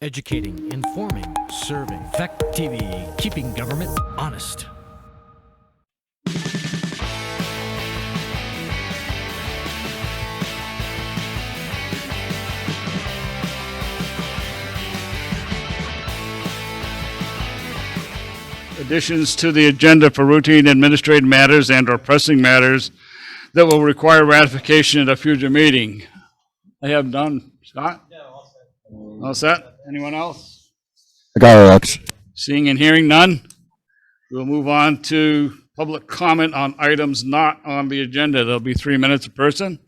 Educating, informing, serving. Fact TV, keeping government honest. Additions to the agenda for routine administrative matters and/or pressing matters that will require ratification at a future meeting. I have none. Scott? Yeah, all set. All set? Anyone else? I got it, Rex. Seeing and hearing none, we'll move on to public comment on items not on the agenda. There'll be 3 minutes a person.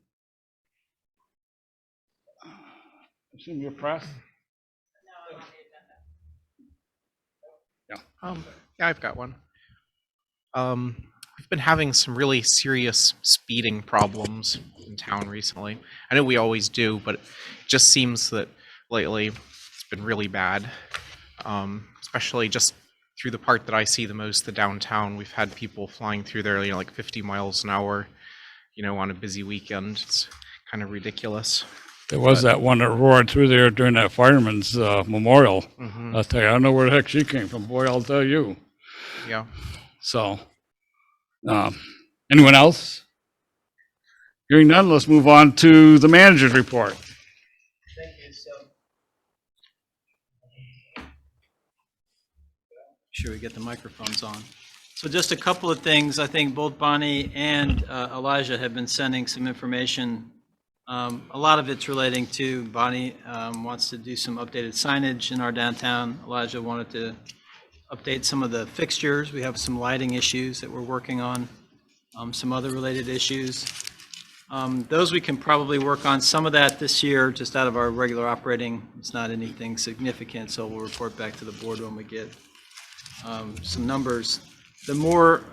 Assume you're pressed? Yeah, I've got one. We've been having some really serious speeding problems in town recently. I know we always do, but it just seems that lately it's been really bad. Especially just through the part that I see the most, the downtown. We've had people flying through there, like 50 miles an hour, on a busy weekend. It's kind of ridiculous. There was that one that roared through there during that fireman's memorial. I'll tell you, I don't know where the heck she came from. Boy, I'll tell you. Yeah. So, anyone else? Hearing none, let's move on to the manager's report. Thank you. So, sure we get the microphones on. So just a couple of things. I think both Bonnie and Elijah have been sending some information. A lot of it's relating to Bonnie wants to do some updated signage in our downtown. Elijah wanted to update some of the fixtures. We have some lighting issues that we're working on, some other related issues. Those we can probably work on some of that this year, just out of our regular operating. It's not anything significant, so we'll report back to the board when we get some numbers. The more,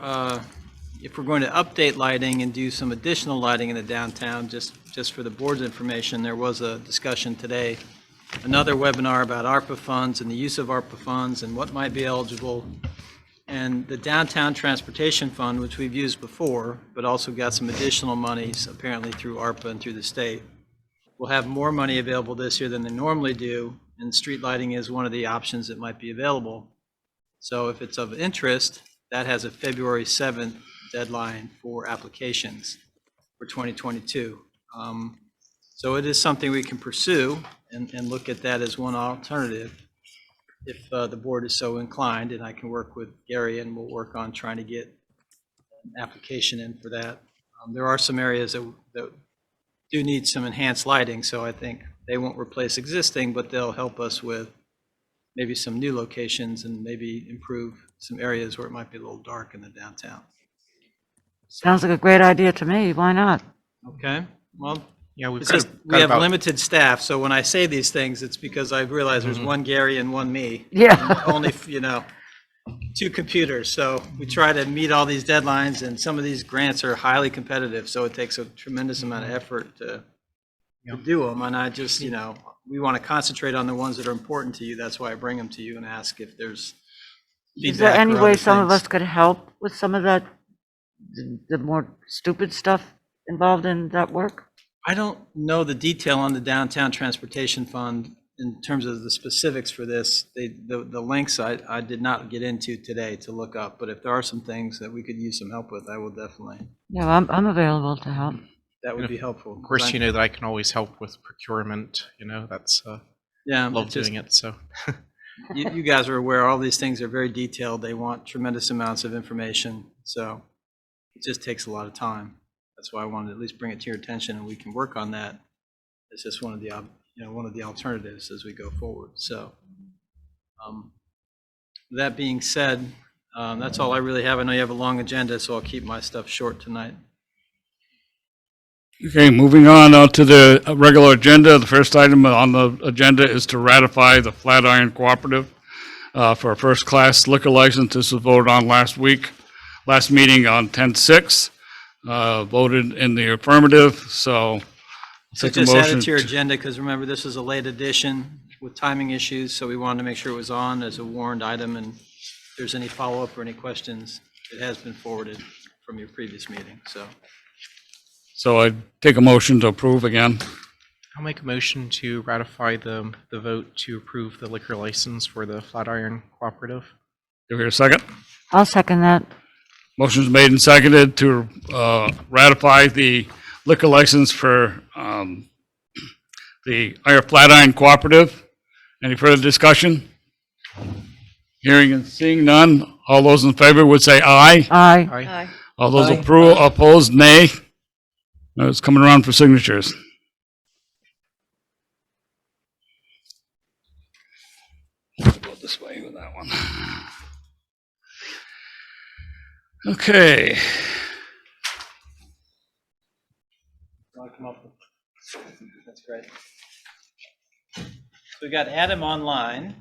if we're going to update lighting and do some additional lighting in the downtown, just for the board's information, there was a discussion today, another webinar about ARPA funds and the use of ARPA funds and what might be eligible. And the Downtown Transportation Fund, which we've used before, but also got some additional monies apparently through ARPA and through the state, will have more money available this year than they normally do, and street lighting is one of the options that might be available. So if it's of interest, that has a February 7th deadline for applications for 2022. So it is something we can pursue and look at that as one alternative if the board is so inclined, and I can work with Gary and we'll work on trying to get an application in for that. There are some areas that do need some enhanced lighting, so I think they won't replace existing, but they'll help us with maybe some new locations and maybe improve some areas where it might be a little dark in the downtown. Sounds like a great idea to me. Why not? Okay, well, Yeah, we have limited staff, so when I say these things, it's because I realize there's one Gary and one me. Yeah. And only, 2 computers. So we try to meet all these deadlines, and some of these grants are highly competitive, so it takes a tremendous amount of effort to do them. And I just, we want to concentrate on the ones that are important to you. That's why I bring them to you and ask if there's feedback. Is there any or way other some of things. us could help with some of that, the more stupid stuff involved in that work? I don't know the detail on the Downtown Transportation Fund in terms of the specifics for this. The links I did not get into today to look up, but if there are some things that we could use some help with, I will definitely. Yeah, I'm available to help. That would be helpful. Of course, you know that I can always help with procurement. That's Yeah, love doing it. So you guys are aware all these things are very detailed. They want tremendous amounts of information, so it just takes a lot of time. That's why I wanted to at least bring it to your attention, and we can work on that. It's just one of the one of the alternatives as we go forward. So that being said, that's all I really have. I know you have a long agenda, so I'll keep my stuff short tonight. Okay, moving on to the regular agenda. The first item on the agenda is to ratify the Flatiron Cooperative for a first-class liquor license. This was voted on last meeting on 10/6. Voted in the affirmative, so take a Just add motion. it to your agenda, because remember, this is a late addition with timing issues, so we wanted to make sure it was on as a warned item, and if there's any follow-up or any questions, it has been forwarded from your previous meeting, so. So I take a motion to approve again. I'll make a motion to ratify the vote to approve the liquor license for the Flatiron Cooperative. Do we hear a second? I'll second that. Motion's made and seconded to ratify the liquor license for the Flatiron Cooperative. Any further discussion? Hearing and seeing none, all those in favor would say aye. Aye. Aye. All those opposed, nay. No, it's coming around for signatures. Go this way with that one. Okay. That's great. So we got Adam online.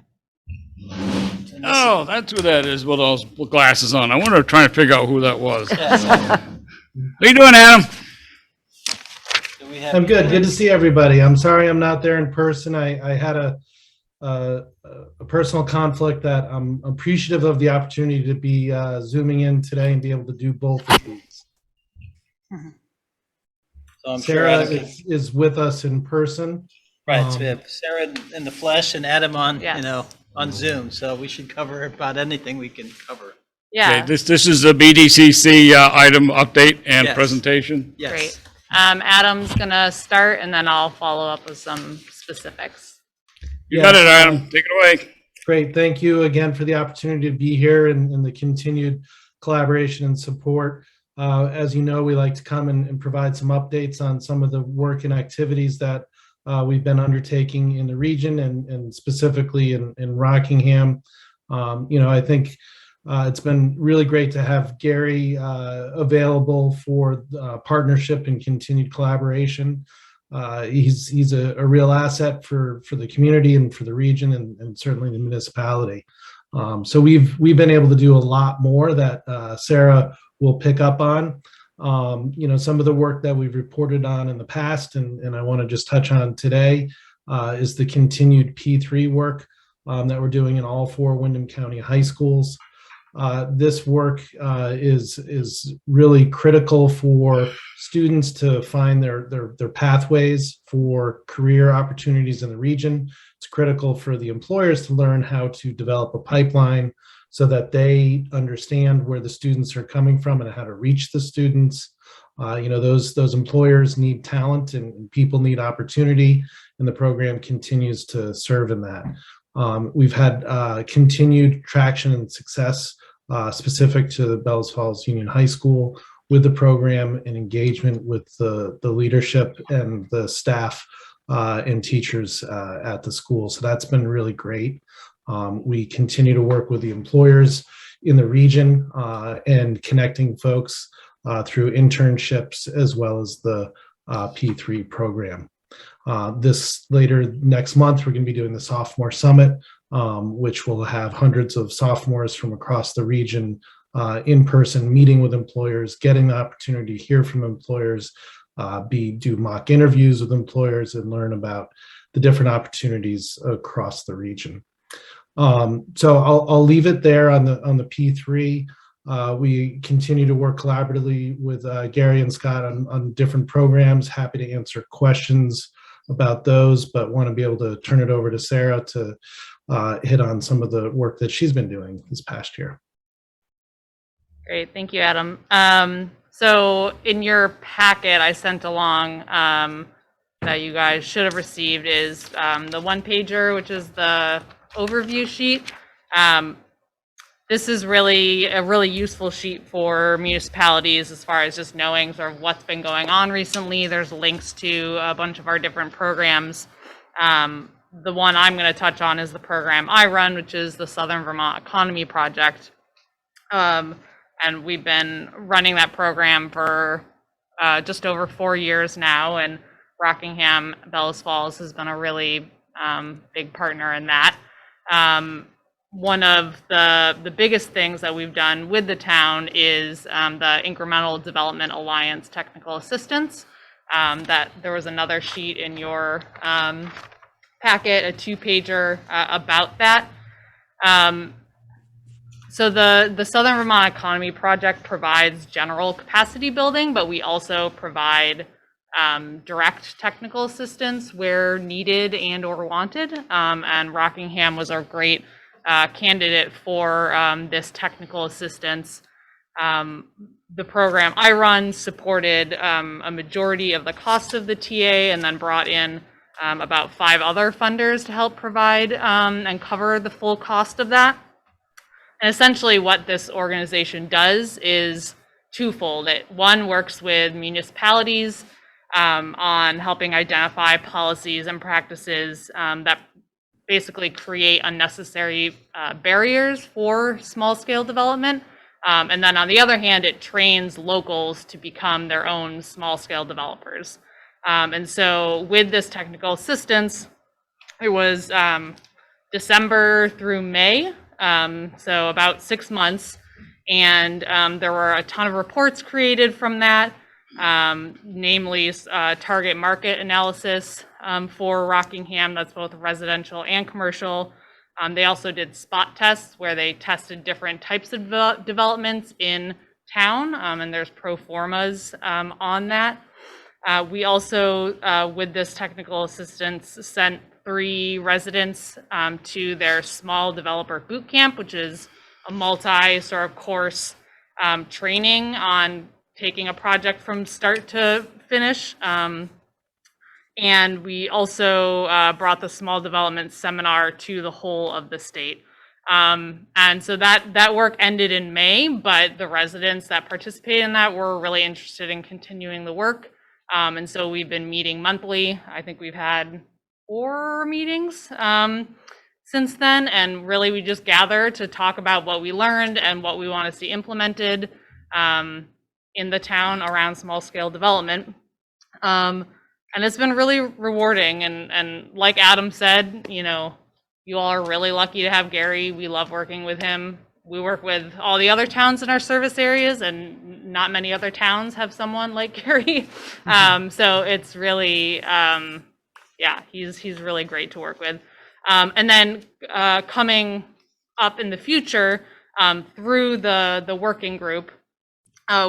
Oh, that's who that is with those glasses on. I wonder, trying to figure out who that was. How you doing, Adam? I'm good. Good to see everybody. I'm sorry I'm not there in person. I had a personal conflict that I'm appreciative of the opportunity to be zooming in today and be able to do both of these. So I'm Sarah sure Adam is with us in person. right. So we have Sarah in the flesh and Adam on, Yes. On Zoom. So we should cover about anything we can cover. Yeah, Okay, this is the BDCC item update and Yes. presentation. Yes. great. Adam's gonna start and then I'll follow up with some specifics. You got it, Adam. Take it away. Great. Thank you again for the opportunity to be here and the continued collaboration and support. As you know, we like to come and provide some updates on some of the work and activities that we've been undertaking in the region and specifically in Rockingham. I think it's been really great to have Gary available for partnership and continued collaboration. He's a real asset for the community and for the region and certainly the municipality. So we've been able to do a lot more that Sarah will pick up on. Some of the work that we've reported on in the past and I want to just touch on today is the continued P3 work that we're doing in all 4 Windham County high schools. This work is really critical for students to find their pathways for career opportunities in the region. It's critical for the employers to learn how to develop a pipeline so that they understand where the students are coming from and how to reach the students. Those employers need talent and people need opportunity, and the program continues to serve in that. We've had continued traction and success specific to the Bellows Falls Union High School with the program and engagement with the leadership and the staff and teachers at the school. So that's been really great. We continue to work with the employers in the region and connecting folks through internships as well as the P3 program. This later next month, we're going to be doing the Sophomore Summit, which will have hundreds of sophomores from across the region in person, meeting with employers, getting the opportunity to hear from employers, do mock interviews with employers, and learn about the different opportunities across the region. So I'll leave it there on the P3. We continue to work collaboratively with Gary and Scott on different programs. Happy to answer questions about those, but want to be able to turn it over to Sarah to hit on some of the work that she's been doing this past year. Great, thank you, Adam. So in your packet I sent along that you guys should have received is the one-pager, which is the overview sheet. This is really a really useful sheet for municipalities as far as just knowing sort of what's been going on recently. There's links to a bunch of our different programs. The one I'm going to touch on is the program I run, which is the Southern Vermont Economy Project. And we've been running that program for just over 4 years now, and Rockingham Bellows Falls has been a really big partner in that. One of the biggest things that we've done with the town is the Incremental Development Alliance Technical Assistance. That there was another sheet in your packet, a 2-pager about that. So the Southern Vermont Economy Project provides general capacity building, but we also provide direct technical assistance where needed and or wanted. And Rockingham was our great candidate for this technical assistance. The program I run supported a majority of the cost of the TA and then brought in about 5 other funders to help provide and cover the full cost of that. And essentially what this organization does is twofold. It, one, works with municipalities on helping identify policies and practices that basically create unnecessary barriers for small-scale development. And then on the other hand, it trains locals to become their own small-scale developers. And so with this technical assistance, it was December through May, so about 6 months. And there were a ton of reports created from that, namely target market analysis for Rockingham, that's both residential and commercial. They also did spot tests where they tested different types of developments in town, and there's pro formas on that. We also, with this technical assistance, sent 3 residents to their small developer boot camp, which is a multi sort of course training on taking a project from start to finish. And we also brought the small development seminar to the whole of the state. And so that work ended in May, but the residents that participated in that were really interested in continuing the work. And so we've been meeting monthly. I think we've had 4 meetings since then. And really we just gather to talk about what we learned and what we want to see implemented in the town around small scale development. And it's been really rewarding. And like Adam said, you know, you all are really lucky to have Gary. We love working with him. We work with all the other towns in our service areas, and not many other towns have someone like Gary. So it's really, yeah, he's really great to work with. And then coming up in the future, through the working group,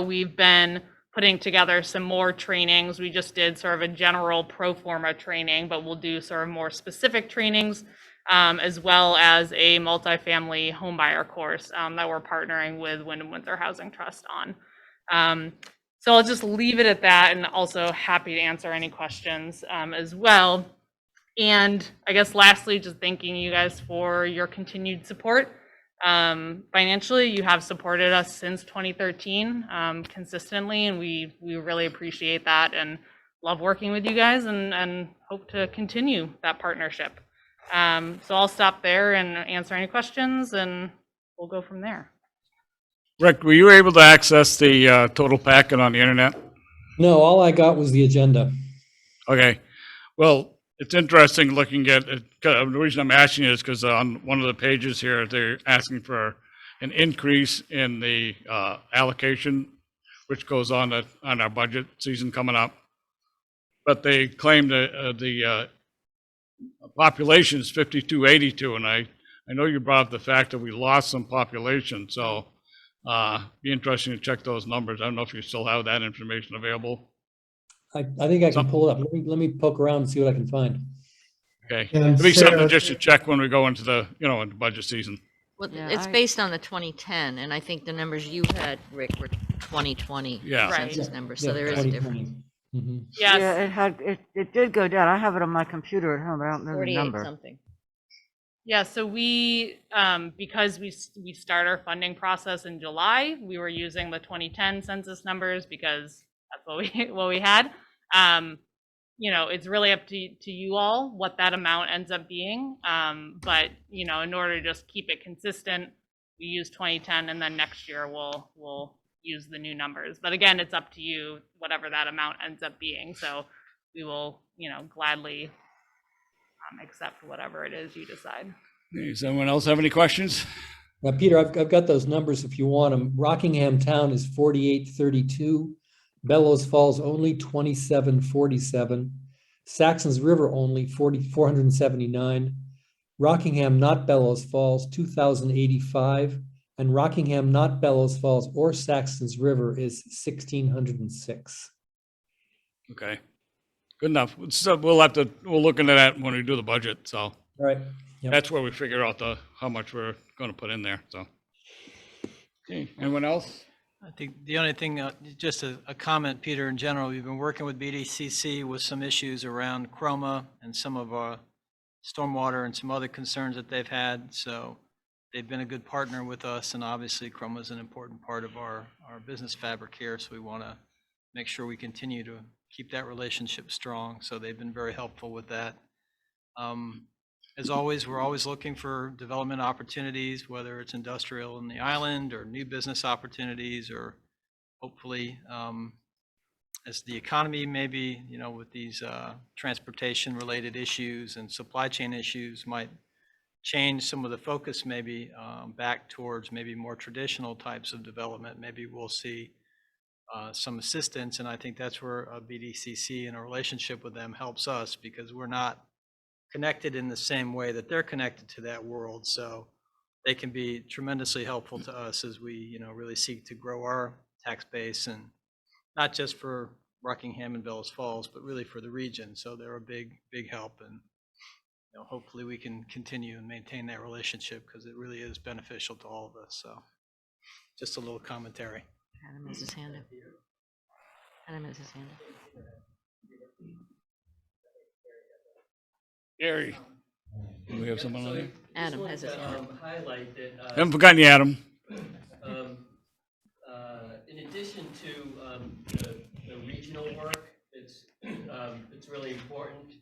we've been putting together some more trainings. We just did sort of a general pro forma training, but we'll do sort of more specific trainings, as well as a multifamily homebuyer course that we're partnering with Wyndham Windsor Housing Trust on. So I'll just leave it at that, and also happy to answer any questions as well. And I guess lastly, just thanking you guys for your continued support. Financially, you have supported us since 2013 consistently, and we really appreciate that and love working with you guys, and hope to continue that partnership. So I'll stop there and answer any questions, and we'll go from there. Rick, were you able to access the total packet on the internet? No, all I got was the agenda. Okay. Well, it's interesting looking at it. The reason I'm asking is because on one of the pages here, they're asking for an increase in the allocation, which goes on our budget season coming up. But they claim that the population is 5282, and I know you brought up the fact that we lost some population, so be interesting to check those numbers. I don't know if you still have that information available. I think I can pull it up. Let me poke around and see what I can find. Okay, And it'll be something Sarah- just to check when we go into the, into budget season. Well, Yeah, it's I- based on the 2010, and I think the numbers you had, Rick, were 2020 Yeah. Right. census numbers, so Yeah, there is a 2020. difference. Mhm. Yes. Yeah, it did go down. I have it on my computer at home, but I don't know the 48 number. something. Yeah, so we, because we start our funding process in July, we were using the 2010 census numbers because that's what we had. You know, it's really up to you all what that amount ends up being. But, you know, in order to just keep it consistent, we use 2010, and then next year we'll use the new numbers. But again, it's up to you, whatever that amount ends up being. So we will, you know, gladly accept whatever it is you decide. Does anyone else have any questions? Now, Peter, I've got those numbers if you want them. Rockingham Town is 4832. Bellows Falls only 2747. Saxons River only 479. Rockingham not Bellows Falls 2085. And Rockingham not Bellows Falls or Saxons River is 1606. Okay. Good enough. So we'll look into that when we do the budget. So All right. Yep. that's where we figure out how much we're going to put in there. So, okay. Anyone else? I think the only thing, just a comment, Peter, in general, we've been working with BDCC with some issues around chroma and some of our stormwater and some other concerns that they've had. So they've been a good partner with us, and obviously chroma is an important part of our business fabric here. So we want to make sure we continue to keep that relationship strong. So they've been very helpful with that. As always, we're always looking for development opportunities, whether it's industrial in the island or new business opportunities, or hopefully as the economy maybe, with these transportation related issues and supply chain issues might change some of the focus maybe back towards maybe more traditional types of development. Maybe we'll see some assistance, and I think that's where BDCC and a relationship with them helps us, because we're not connected in the same way that they're connected to that world. So they can be tremendously helpful to us as we, really seek to grow our tax base, and not just for Rockingham and Bellows Falls, but really for the region. So they're a big help, and hopefully we can continue and maintain that relationship, because it really is beneficial to all of us. So just a little commentary. Adam has his hand up. Adam has his hand up. Gary, do we have someone on there? Adam has his hand up. Highlight that. Haven't forgotten you, Adam. In addition to the regional work, it's really important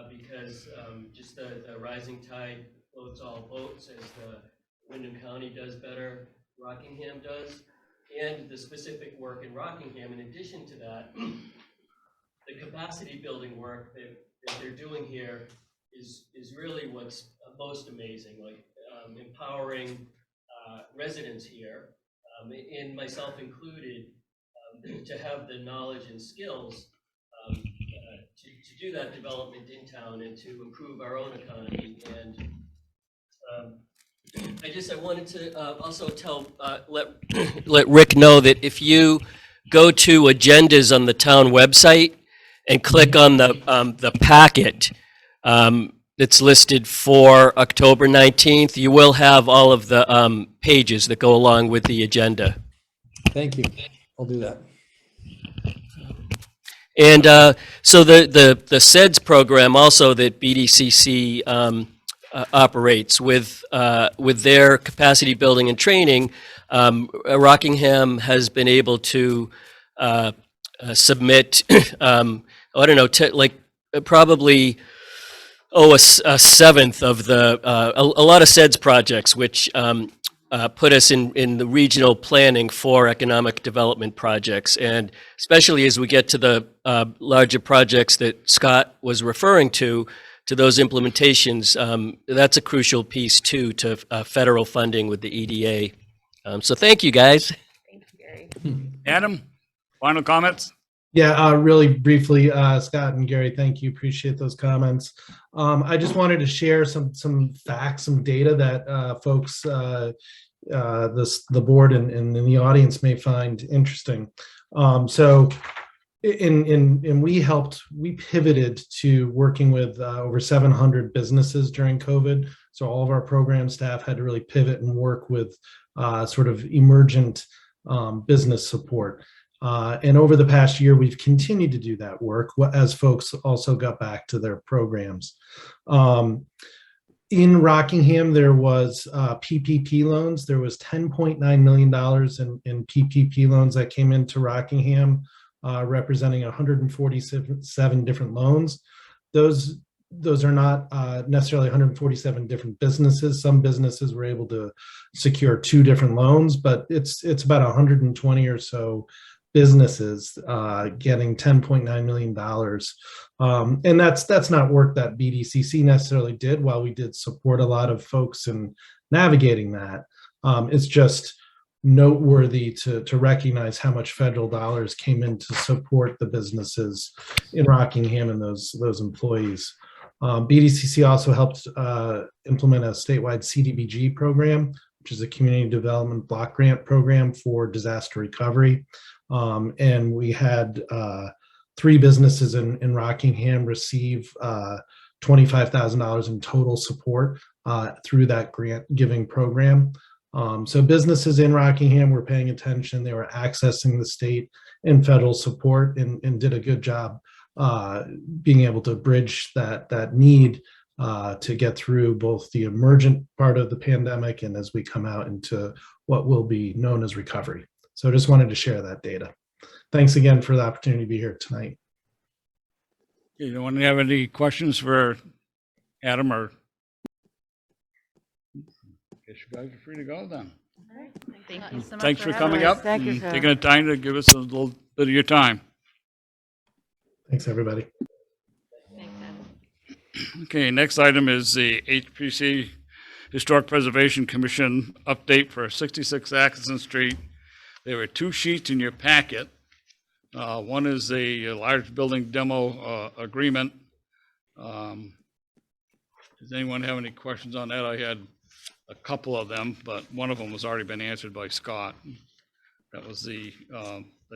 because just the rising tide floats all boats. As the Windham County does better, Rockingham does, and the specific work in Rockingham. In addition to that, the capacity building work that they're doing here is really what's most amazing, like empowering residents here, and myself included, to have the knowledge and skills to do that development in town and to improve our own economy. And I wanted to also let Rick know that if you go to agendas on the town website and click on the packet that's listed for October 19th, you will have all of the pages that go along with the agenda. Thank you. I'll do that. And so the SEDS program also that BDCC operates with their capacity building and training, Rockingham has been able to submit, I don't know, probably a seventh of a lot of SEDS projects, which put us in the regional planning for economic development projects. And especially as we get to the larger projects that Scott was referring to those implementations, that's a crucial piece too to federal funding with the EDA. So thank you, guys. Thank you, Gary. Adam, final comments? Yeah, really briefly, Scott and Gary, thank you. Appreciate those comments. I just wanted to share some facts, some data that folks, the board and the audience may find interesting. So we pivoted to working with over 700 businesses during COVID. So all of our program staff had to really pivot and work with sort of emergent business support. And over the past year, we've continued to do that work as folks also got back to their programs. In Rockingham, there was PPP loans. There was $10.9 million in PPP loans that came into Rockingham, representing 147 different loans. Those are not necessarily 147 different businesses. Some businesses were able to secure 2 different loans, but it's about 120 or so businesses getting $10.9 million. And that's not work that BDCC necessarily did. While we did support a lot of folks in navigating that, it's just noteworthy to recognize how much federal dollars came in to support the businesses in Rockingham and those employees. BDCC also helped implement a statewide CDBG program, which is a community development block grant program for disaster recovery. And we had 3 businesses in Rockingham receive $25,000 in total support through that grant giving program. So businesses in Rockingham were paying attention. They were accessing the state and federal support and did a good job being able to bridge that need to get through both the emergent part of the pandemic and as we come out into what will be known as recovery. So I just wanted to share that data. Thanks again for the opportunity to be here tonight. You don't want to have any questions for Adam or? Guess you guys are free to go then. Thank you so much. Thanks for having coming us. up Thank you, and sir. taking the time to give us a little bit of your time. Thanks, everybody. Thanks, Adam. Okay, next item is the HPC Historic Preservation Commission update for 66 Atkinson Street. There were 2 sheets in your packet. One is a large building demo agreement. Does anyone have any questions on that? I had a couple of them, but one of them has already been answered by Scott. That was the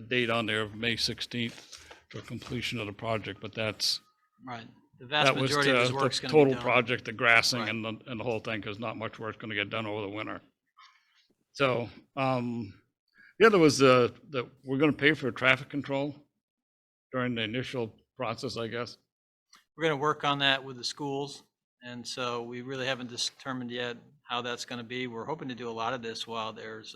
date on there of May 16th for completion of the project, but that's, Right. The vast that was majority of his the work's going to be total done. project, the grassing Right. and the whole thing, because not much work's going to get done over the winter. So, the other was that we're going to pay for traffic control during the initial process, I guess. We're going to work on that with the schools. And so we really haven't determined yet how that's going to be. We're hoping to do a lot of this while there's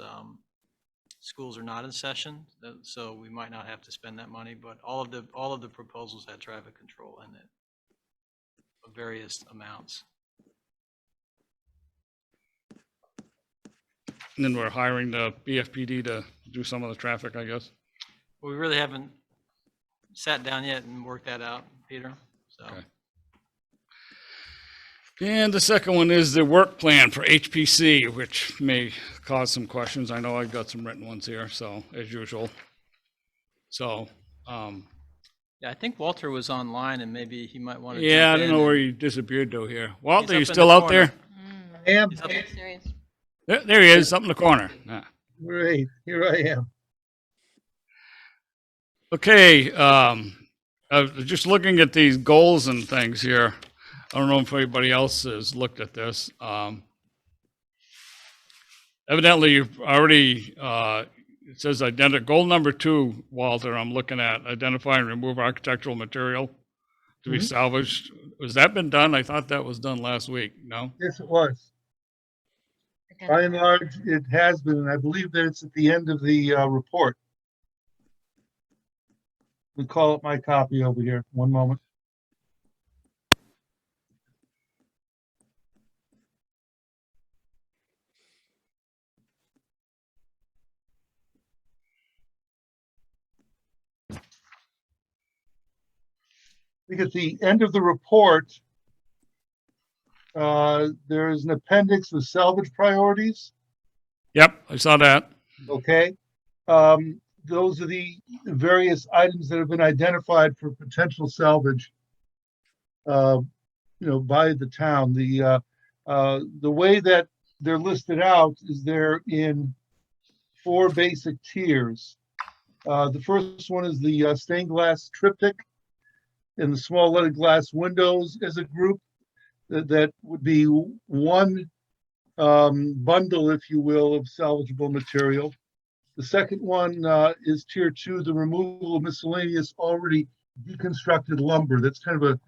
schools are not in session. So we might not have to spend that money, but all of the proposals had traffic control in it of various amounts. And then we're hiring the BFPD to do some of the traffic, I guess. We really haven't sat down yet and worked that out, Peter. So. Okay. And the second one is the work plan for HPC, which may cause some questions. I know I've got some written ones here, so as usual. So, Yeah, I think Walter was online and maybe he might want to. yeah, I jump don't in know where and- he disappeared to here. Walter, up you in still the out corner. there? He's up- Serious. There he is, up in the corner. Yeah. Great, here I am. Okay, I was just looking at these goals and things here. I don't know if anybody else has looked at this. Evidently, you've already, it says goal number 2, Walter, I'm looking at, identify and remove architectural material to be salvaged. Was that been done? I thought that was done last week, no? Yes, it was. By and large, it has been, and I believe that it's at the end of the report. We call it my copy over here. One moment. I think at the end of the report, there is an appendix with salvage priorities. Yep, I saw that. Okay. Those are the various items that have been identified for potential salvage, by the town. The way that they're listed out is they're in 4 basic tiers. The first one is the stained glass triptych and the small leaded glass windows as a group. That would be one bundle, if you will, of salvageable material. The second one is tier 2, the removal of miscellaneous already deconstructed lumber. That's kind of a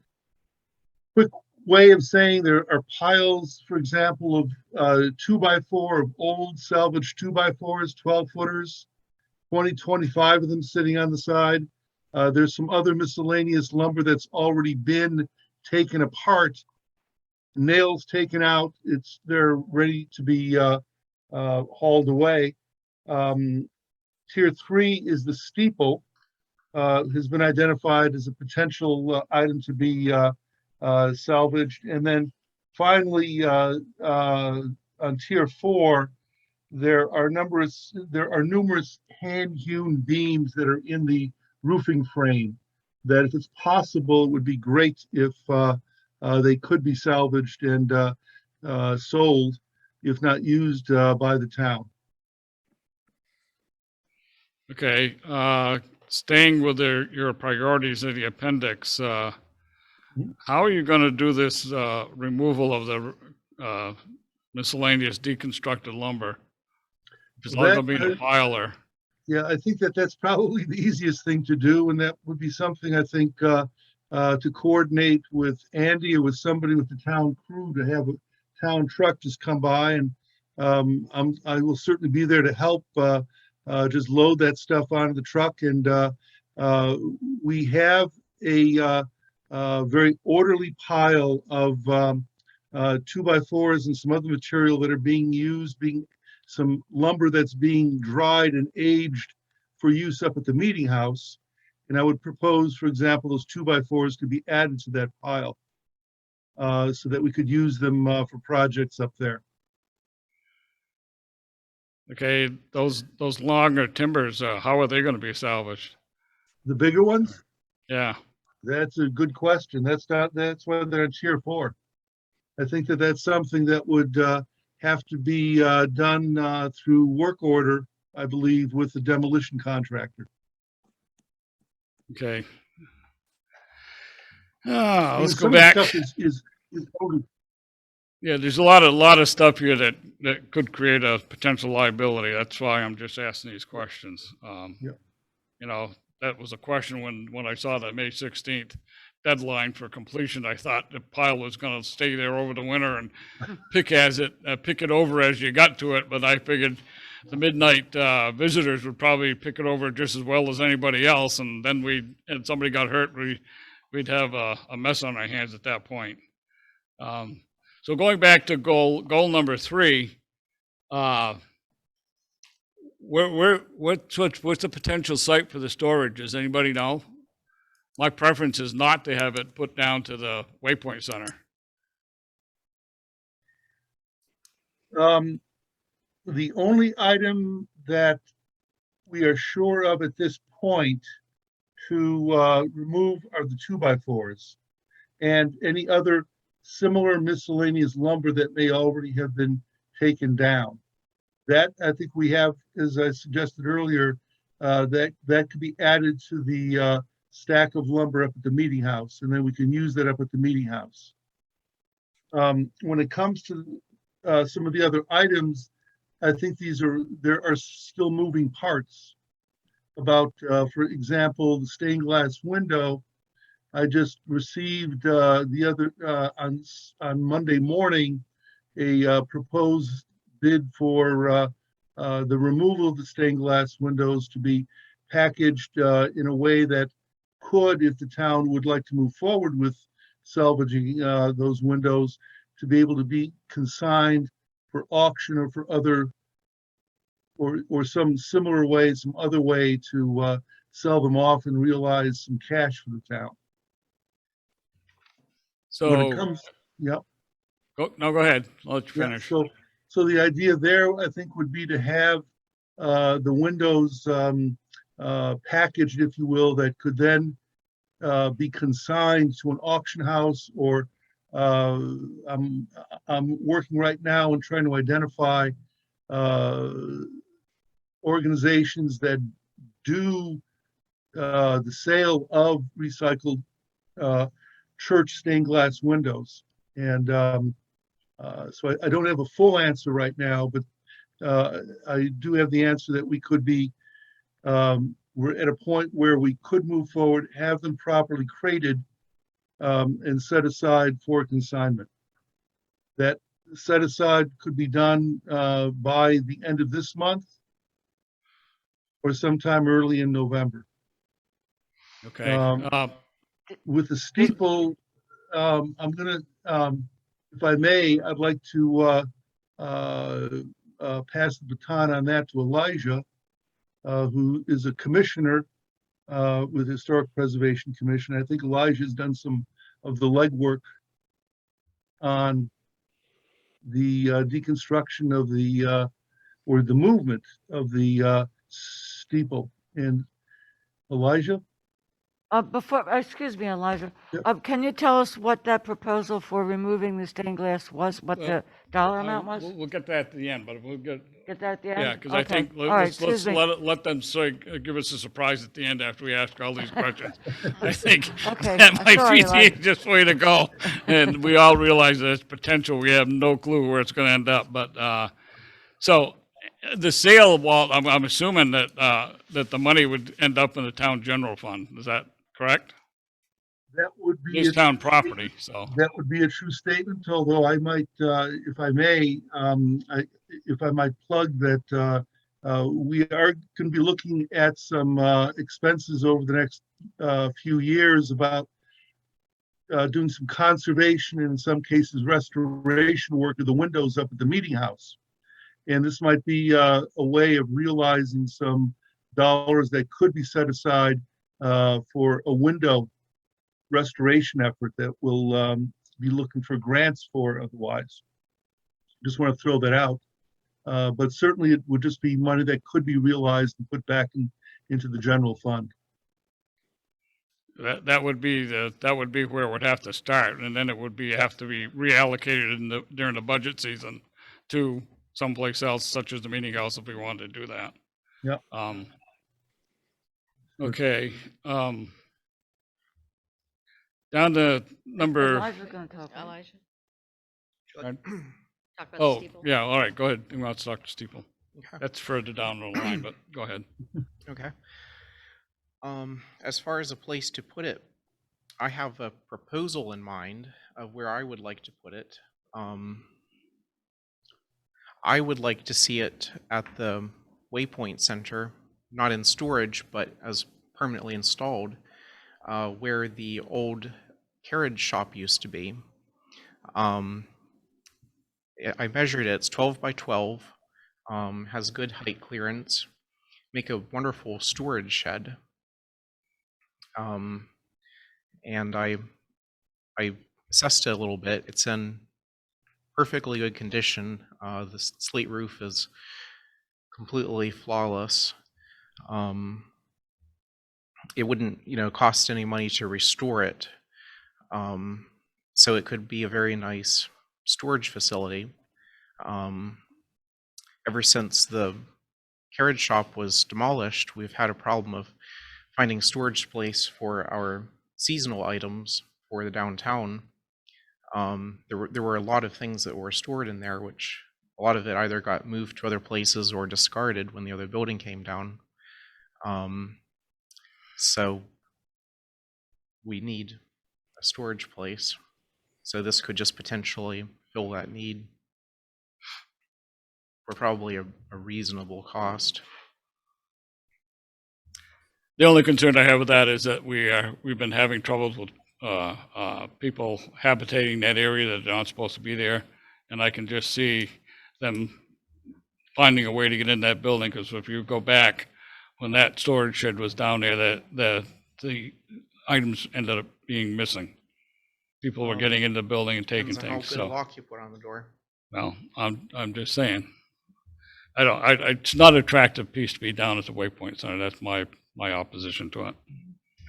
quick way of saying there are piles, for example, of 2x4 of old salvaged 2x4s, 12-footers, 25 of them sitting on the side. There's some other miscellaneous lumber that's already been taken apart, nails taken out. They're ready to be hauled away. Tier 3 is the steeple, has been identified as a potential item to be salvaged. And then finally, on tier 4, there are numerous hand-hewn beams that are in the roofing frame that, if it's possible, it would be great if they could be salvaged and sold, if not used by the town. Okay, staying with your priorities of the appendix, how are you going to do this removal of the miscellaneous deconstructed lumber? It's not going to be in a piler. Yeah, I think that that's probably the easiest thing to do, and that would be something I think to coordinate with Andy or with somebody with the town crew to have a town truck just come by, and I will certainly be there to help just load that stuff onto the truck. And we have a very orderly pile of 2x4s and some other material that are being used, some lumber that's being dried and aged for use up at the meeting house. And I would propose, for example, those 2x4s could be added to that pile so that we could use them for projects up there. Okay, those longer timbers, how are they going to be salvaged? The bigger ones? Yeah. That's a good question. That's what they're here for. I think that that's something that would have to be done through work order, I believe, with the demolition contractor. Okay. Let's go Some of the back. stuff is totally. Yeah, there's a lot of stuff here that could create a potential liability. That's why I'm just asking these questions. Yeah. You know, that was a question when I saw that May 16th deadline for completion. I thought the pile was going to stay there over the winter and pick it over as you got to it. But I figured the midnight visitors would probably pick it over just as well as anybody else. And then and somebody got hurt, we'd have a mess on our hands at that point. So going back to goal number 3, what's the potential site for the storage? Does anybody know? My preference is not to have it put down to the Waypoint Center. The only item that we are sure of at this point to remove are the 2x4s and any other similar miscellaneous lumber that may already have been taken down. That I think we have, as I suggested earlier, that could be added to the stack of lumber up at the meeting house, and then we can use that up at the meeting house. When it comes to some of the other items, I think there are still moving parts. About, for example, the stained glass window. I just received on Monday morning a proposed bid for the removal of the stained glass windows to be packaged in a way that could, if the town would like to move forward with salvaging those windows, to be able to be consigned for auction or for other or some similar way, some other way to sell them off and realize some cash for the town. So when it comes, yeah. Go ahead. I'll let you finish. Yeah, so the idea there, I think, would be to have the windows packaged, if you will, that could then be consigned to an auction house, or I'm working right now and trying to identify organizations that do the sale of recycled church stained glass windows. And so I don't have a full answer right now, but I do have the answer that we could be, we're at a point where we could move forward, have them properly crated and set aside for consignment. That set aside could be done by the end of this month or sometime early in November. Okay. With the steeple, I'm gonna, if I may, I'd like to pass the baton on that to Elijah, who is a commissioner with the Historic Preservation Commission. I think Elijah's done some of the legwork on the deconstruction of the or the movement of the steeple. And Elijah? Before, excuse me, Elijah, Yep. can you tell us what that proposal for removing the stained glass was, what the dollar amount was? We'll get that at the end, but we'll get, Get that at the end? yeah, because I Okay. think, All right, let's excuse me. let them give us a surprise at the end after we ask all these questions. I think Okay, that I'm might sorry, be the Elijah. easiest way to go. And we all realize that it's potential. We have no clue where it's going to end up. But, so the sale, Walt, I'm assuming that, that the money would end up in the town general fund. Is that correct? That would be. It's a town true property, statement. so. That would be a true statement, although I might, if I may, if I might plug that, we are going to be looking at some, expenses over the next, few years about, doing some conservation and in some cases restoration work of the windows up at the meeting house. And this might be, a way of realizing some dollars that could be set aside, for a window restoration effort that we'll be looking for grants for otherwise. Just want to throw that out. But certainly it would just be money that could be realized and put back into the general fund. That would be where it would have to start, and then it would have to be reallocated during the budget season to someplace else, such as the meeting house, if we wanted to do that. Yeah. Okay. Down to number. Elijah's gonna talk. right? Elijah? Right. Talk about the Oh, steeple? yeah. All right. Go ahead. You want to talk to Steeple? Okay. That's further down the line, but go ahead. Okay. As far as a place to put it, I have a proposal in mind of where I would like to put it. I would like to see it at the Waypoint Center, not in storage, but as permanently installed, where the old carriage shop used to be. I measured it, it's 12 by 12, has good height clearance, make a wonderful storage shed. And I assessed it a little bit. It's in perfectly good condition. The slate roof is completely flawless. It wouldn't, cost any money to restore it. So it could be a very nice storage facility. Ever since the carriage shop was demolished, we've had a problem of finding storage space for our seasonal items for the downtown. There were a lot of things that were stored in there, which a lot of it either got moved to other places or discarded when the other building came down. So we need a storage place. So this could just potentially fill that need for probably a reasonable cost. The only concern I have with that is that we've been having troubles with people habitating that area that are not supposed to be there, and I can just see them finding a way to get in that building. Because if you go back, when that storage shed was down there, the items ended up being missing. People were getting into the building and taking Depends on things. how good a So, lock you put on the door. well, I'm just saying. It's not an attractive piece to be down at the Waypoint Center. That's my opposition to it.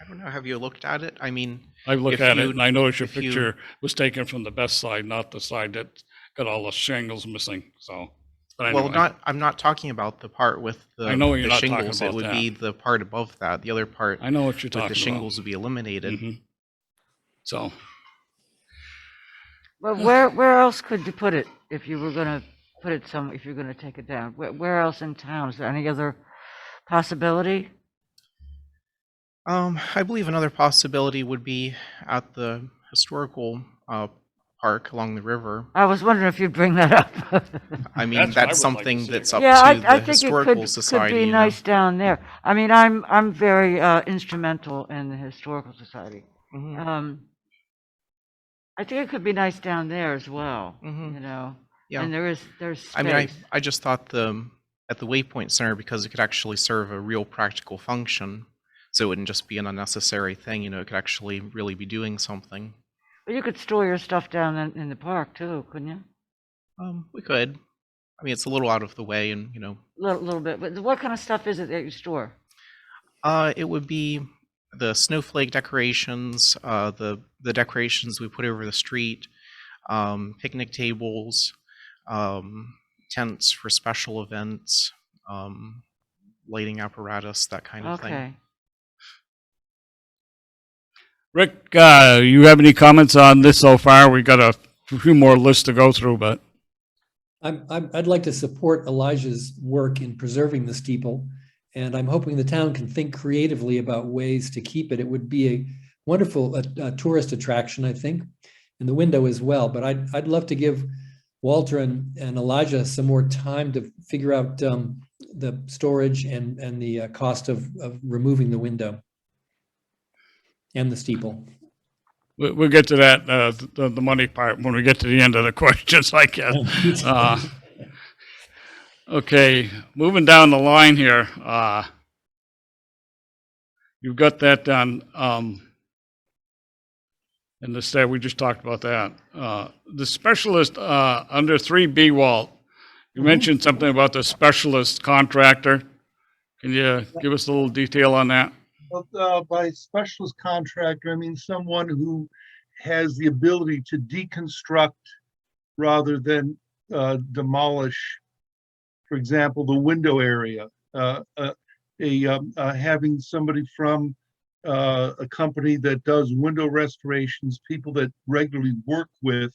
I don't know. Have you looked at it? I mean, I looked if at you- it and I noticed your if you- picture was taken from the best side, not the side that got all the shingles missing. So, but well, anyway, I'm not talking about the part with the, I know you're the not talking shingles. It about would that. be the part above that. The other part I know what you're with talking the shingles would be eliminated. about. So, Well, where else could you put it if you were gonna put it if you're gonna take it down? Where else in town? Is there any other possibility? I believe another possibility would be at the historical park along the river. I was wondering if you'd bring that up. I mean, That's what I would that's like to something see. that's up Yeah, to I the think it historical could society. be you know. nice down there. I mean, I'm very instrumental in the historical society. Mhm. I think it could be nice down there as well. Mhm. Yeah. And there's space. I mean, I just thought at the Waypoint Center, because it could actually serve a real practical function, so it wouldn't just be an unnecessary thing. It could actually really be doing something. But you could store your stuff down in the park too, couldn't you? We could. I mean, it's a little out of the way, and Little bit. But what kind of stuff is it that you store? it would be the snowflake decorations, the decorations we put over the street, picnic tables, tents for special events, lighting apparatus, that kind of thing. Okay. Rick, you have any comments on this so far? We got a few more lists to go through, but I'd like to support Elijah's work in preserving the steeple, and I'm hoping the town can think creatively about ways to keep it. It would be a wonderful tourist attraction, I think, and the window as well. But I'd love to give Walter and Elijah some more time to figure out the storage and the cost of removing the window and the steeple. we'll get to that, the money part, when we get to the end of the questions, I guess. Okay, moving down the line here. You've got that done. And the stat, we just talked about that. The specialist under 3B, Walt, you mentioned something about the specialist contractor. Can you give us a little detail on that? By specialist contractor, I mean someone who has the ability to deconstruct rather than demolish, for example, the window area. Having somebody from a company that does window restorations, people that regularly work with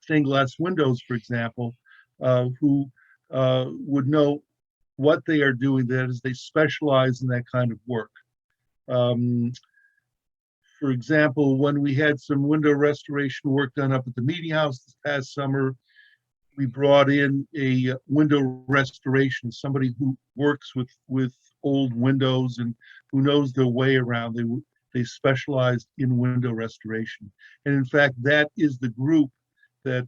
stained glass windows, for example, who would know what they are doing, that is, they specialize in that kind of work. For example, when we had some window restoration work done up at the meeting house this past summer, we brought in a window restoration, somebody who works with old windows and who knows their way around. They specialized in window restoration. And in fact, that is the group that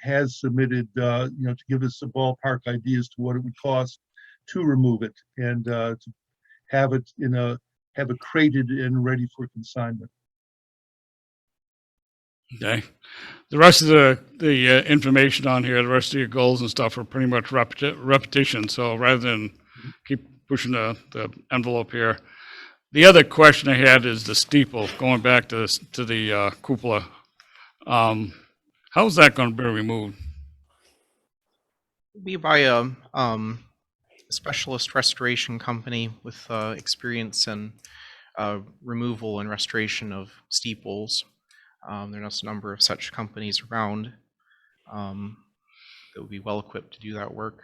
has submitted, to give us a ballpark idea as to what it would cost to remove it and to have it have it crated and ready for consignment. Okay. The rest of the information on here, the rest of your goals and stuff are pretty much repetition. So rather than keep pushing the envelope here, the other question I had is the steeple, going back to the cupola. How's that going to be removed? Be by a specialist restoration company with experience in removal and restoration of steeples. There's a number of such companies around that would be well equipped to do that work.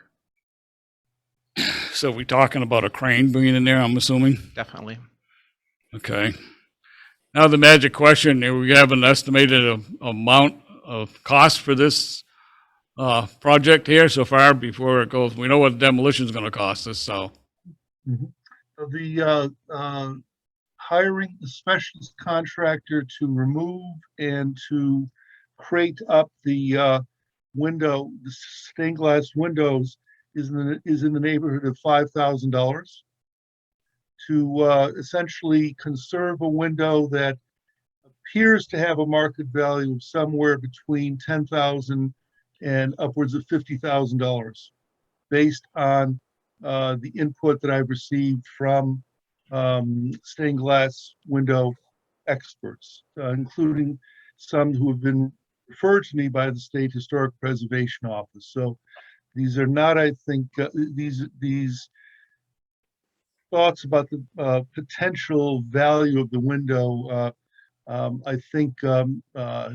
So we talking about a crane being in there, I'm assuming? Definitely. Okay. Now the magic question, we have an estimated amount of cost for this project here so far before it goes. We know what demolition is going to cost us, so. So the hiring a specialist contractor to remove and to crate up the window, the stained glass windows is in the neighborhood of $5,000 to essentially conserve a window that appears to have a market value of somewhere between $10,000 and upwards of $50,000 based on the input that I've received from stained glass window experts, including some who have been referred to me by the State Historic Preservation Office. So these are not, I think, these thoughts about the potential value of the window, I think have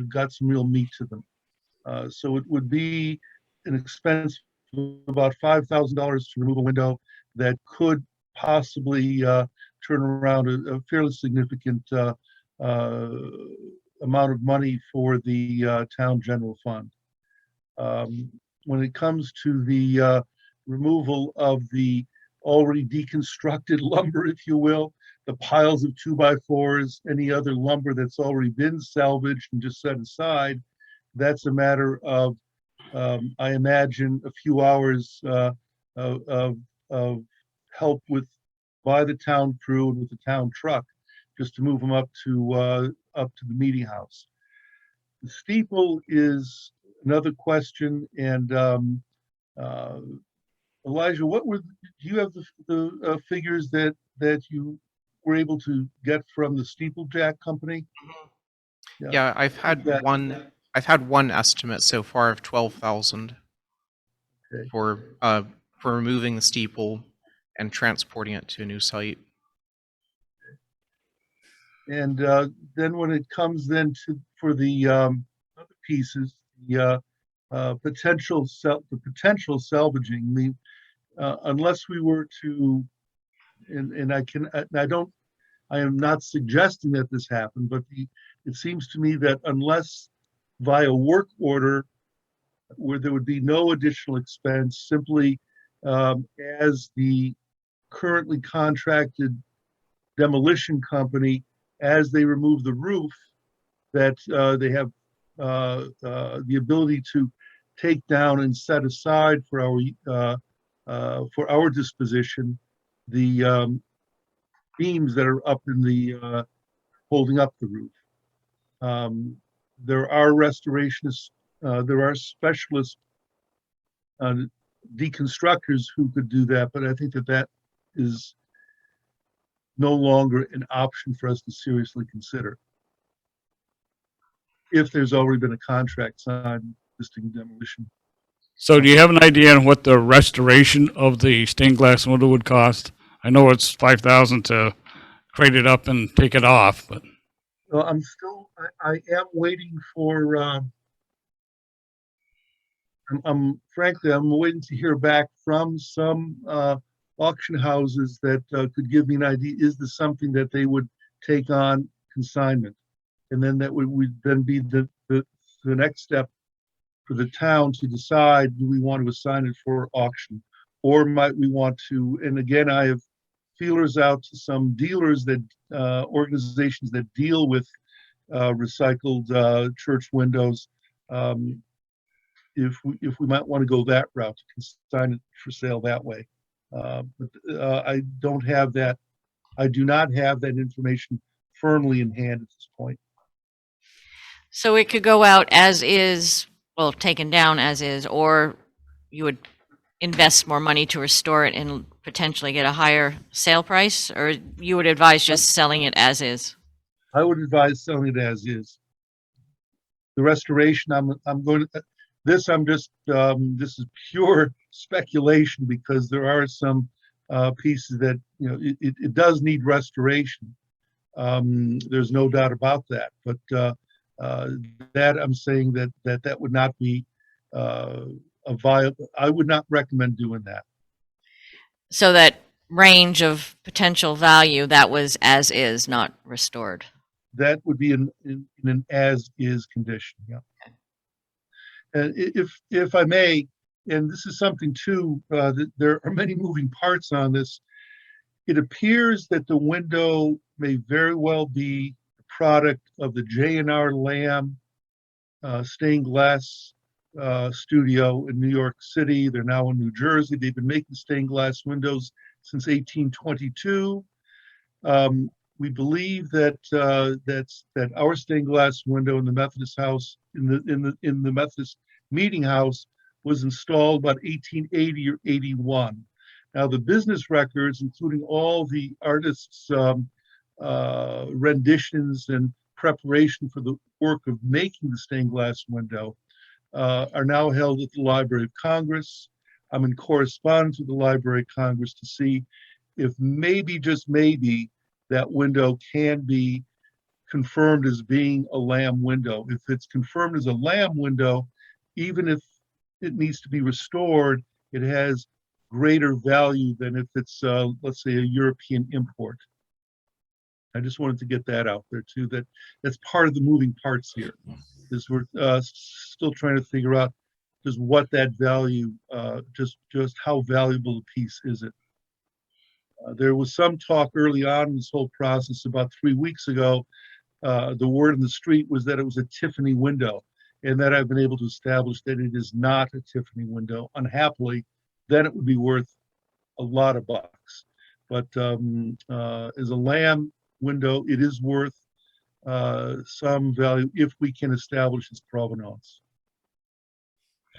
got some real meat to them. So it would be an expense of about $5,000 to remove a window that could possibly turn around a fairly significant amount of money for the town general fund. When it comes to the removal of the already deconstructed lumber, if you will, the piles of 2x4s, any other lumber that's already been salvaged and just set aside, that's a matter of, I imagine, a few hours of help by the town crew and with the town truck, just to move them up to the meeting house. The steeple is another question, and Elijah, do you have the figures that you were able to get from the steeplejack company? Yeah, I've had one estimate so far of 12,000 Okay. for removing the steeple and transporting it to a new site. And then when it comes then to for the other pieces, the potential salvaging, unless we were to, and I am not suggesting that this happened, but it seems to me that unless via work order, where there would be no additional expense, simply as the currently contracted demolition company, as they remove the roof, that they have the ability to take down and set aside for our disposition the beams that are up in the holding up the roof. There are restorationists, there are specialist deconstructors who could do that, but I think that is no longer an option for us to seriously consider, if there's already been a contract signed listing demolition. So do you have an idea on what the restoration of the stained glass window would cost? I know it's 5,000 to crate it up and take it off, but Well, I am waiting for, frankly, I'm waiting to hear back from some auction houses that could give me an idea, is this something that they would take on consignment? And then that would then be the next step for the town to decide, do we want to assign it for auction? Or might we want to, and again, I have feelers out to some dealers that, organizations that deal with recycled church windows, if we might want to go that route, to consign it for sale that way. But I don't have that. I do not have that information firmly in hand at this point. So it could go out as is, well, taken down as is, or you would invest more money to restore it and potentially get a higher sale price, or you would advise just selling it as is? I would advise selling it as is. The restoration, I'm going to, this is pure speculation, because there are some pieces that, it does need restoration. There's no doubt about that, but that I'm saying that would not be a viable, I would not recommend doing that. So that range of potential value, that was as is, not restored. That would be in an as-is condition, yeah. And if I may, and this is something too, that there are many moving parts on this. It appears that the window may very well be a product of the J&R Lamb stained glass studio in New York City. They're now in New Jersey. They've been making stained glass windows since 1822. We believe that that our stained glass window in the Methodist house, in the Methodist meeting house, was installed about 1880 or 81. Now the business records, including all the artists' renditions and preparation for the work of making the stained glass window, are now held at the Library of Congress. I'm in correspondence with the Library of Congress to see if maybe, just maybe, that window can be confirmed as being a Lamb window. If it's confirmed as a Lamb window, even if it needs to be restored, it has greater value than if it's, let's say, a European import. I just wanted to get that out there too, that's part of the moving parts here, is we're still trying to figure out just what that value, just how valuable a piece is it. There was some talk early on in this whole process, about 3 weeks ago. The word in the street was that it was a Tiffany window, and that I've been able to establish that it is not a Tiffany window. Unhappily, then it would be worth a lot of bucks. But as a Lamb window, it is worth some value if we can establish its provenance.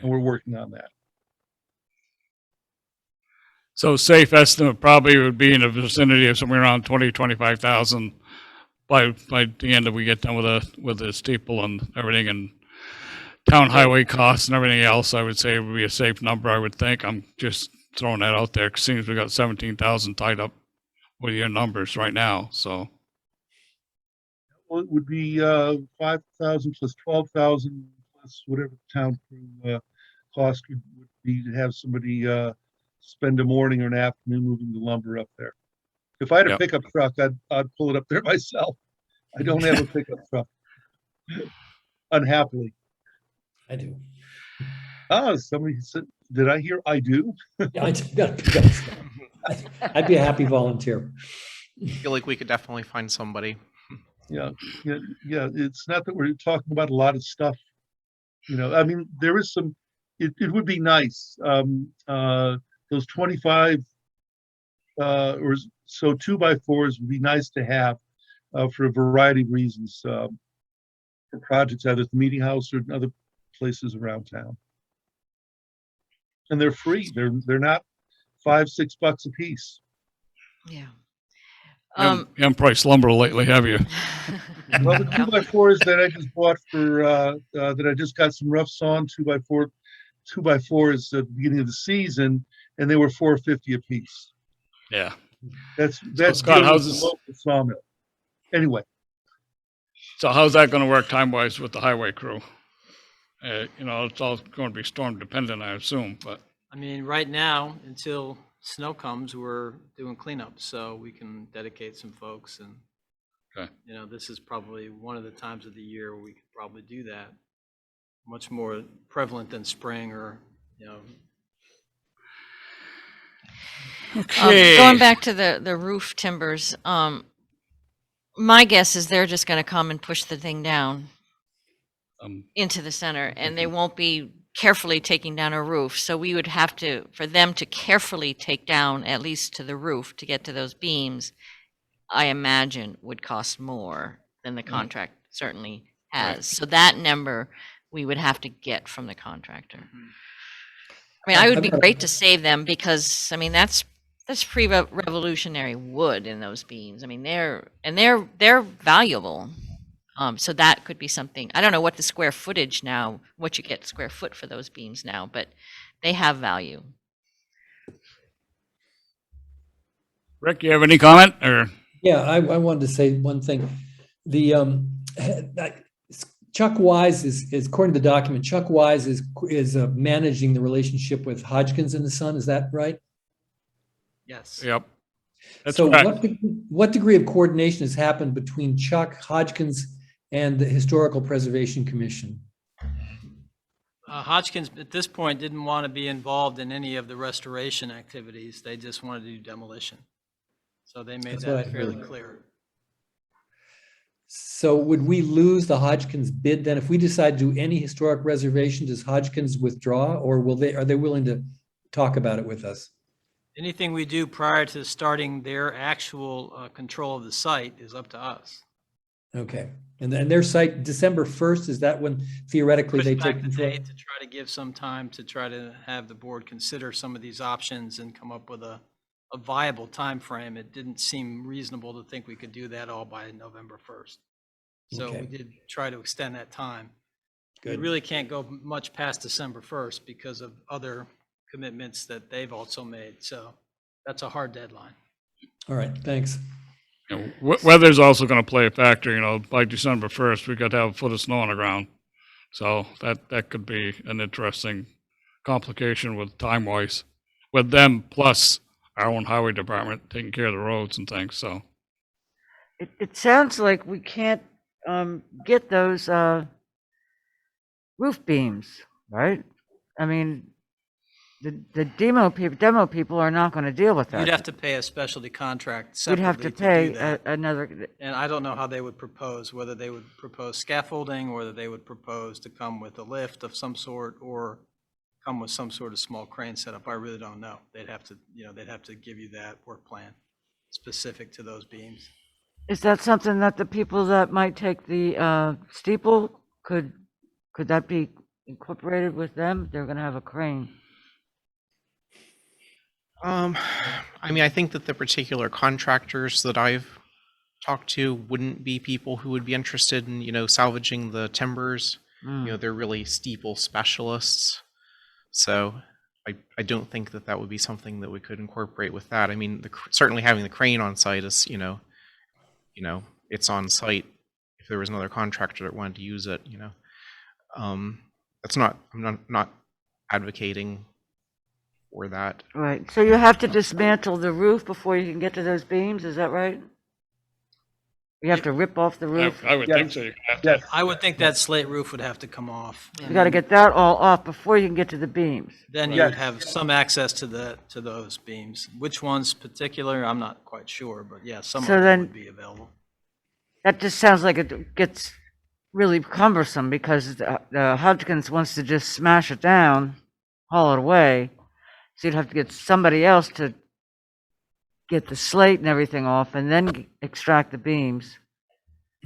And we're working on that. So safe estimate probably would be in the vicinity of somewhere around 25,000 by the end of we get done with the steeple and everything and town highway costs and everything else. I would say it would be a safe number, I would think. I'm just throwing that out there, 'cause it seems we got 17,000 tied up with your numbers right now, so. Well, it would be 5,000 plus 12,000 plus whatever the town crew cost would be to have somebody spend a morning or an afternoon moving the lumber up there. If I had a Yep. pickup truck, I'd pull it up there myself. I don't have a pickup truck. Unhappily. I do. Oh, somebody said, did I hear I do? Yeah, I just got to pick up stuff. I'd be a happy volunteer. I feel like we could definitely find somebody. Yeah. It's not that we're talking about a lot of stuff. I mean, there is some, it would be nice. Those 25 or so 2x4s would be nice to have for a variety of reasons, for projects, either at the meeting house or in other places around town. And they're free. They're not $5-6 a piece. Yeah. You haven't priced lumber lately, have you? Well, the 2x4s that I just bought for that I just got some rough sawn 2x4s at the beginning of the season, and they were $4.50 a piece. Yeah. That's Scott, dealing how's with this- the local sawmill. Anyway, So how's that gonna work time-wise with the highway crew? It's all going to be storm dependent, I assume, but. I mean, right now, until snow comes, we're doing cleanup, so we can dedicate some folks and, Okay. this is probably one of the times of the year where we could probably do that. Much more prevalent than spring or, Okay. Going back to the roof timbers, my guess is they're just gonna come and push the thing down into the center, and they won't be carefully taking down a roof. So we would have to, for them to carefully take down at least to the roof to get to those beams, I imagine would cost more than the contract certainly has. Right. So that number we would have to get from the contractor. Mhm. I mean, I would I've be got a- great to save them because, I mean, that's pre-revolutionary wood in those beams. I mean, they're valuable. So that could be something. I don't know what the square footage now, what you get square foot for those beams now, but they have value. Rick, you have any comment or? Yeah, I wanted to say one thing. The Chuck Wise is according to the document, Chuck Wise is managing the relationship with Hodgkins and the Son. Is that right? yes. Yep. That's So correct. what degree of coordination has happened between Chuck, Hodgkins, and the Historical Preservation Commission? Hodgkins, at this point, didn't want to be involved in any of the restoration activities. They just wanted to do demolition. So they made That's what that I fairly heard. clear. So would we lose the Hodgkins bid then? If we decide to do any historic reservation, does Hodgkins withdraw, or are they willing to talk about it with us? Anything we do prior to starting their actual control of the site is up to us. Okay, and then their site, December 1st, is that when theoretically they Push take back the control? date to try to give some time to try to have the board consider some of these options and come up with a viable time frame. It didn't seem reasonable to think we could do that all by November 1st. So Okay. we did try to extend that time. We Good. really can't go much past December 1st because of other commitments that they've also made. So that's a hard deadline. All right, thanks. Weather's also going to play a factor, by December 1st, we got to have a foot of snow on the ground. So that could be an interesting complication with time-wise, with them plus our own highway department taking care of the roads and things, so. It sounds like we can't get those roof beams, right? I mean, the demo people are not going to deal with that. You'd have to pay a specialty contract We'd separately have to to pay do that. another. And I don't know how they would propose, whether they would propose scaffolding, whether they would propose to come with a lift of some sort or come with some sort of small crane setup. I really don't know. They'd have to give you that work plan specific to those beams. Is that something that the people that might take the steeple could that be incorporated with them? They're going to have a crane. I mean, I think that the particular contractors that I've talked to wouldn't be people who would be interested in, salvaging the timbers. They're really steeple specialists. So I don't think that that would be something that we could incorporate with that. I mean, certainly having the crane on site is, it's on site. If there was another contractor that wanted to use it, that's not, I'm not advocating for that. Right, so you have to dismantle the roof before you can get to those beams, is that right? You have to rip off the roof? I would think so. You have to- Yes. I would think that slate roof would have to come off. You gotta get that all off before you can get to the beams. Then Yes. you'd have some access to those beams. Which ones particular, I'm not quite sure, but yeah, some of So them then- would be available. That just sounds like it gets really cumbersome because the Hodgkins wants to just smash it down, haul it away. So you'd have to get somebody else to get the slate and everything off and then extract the beams.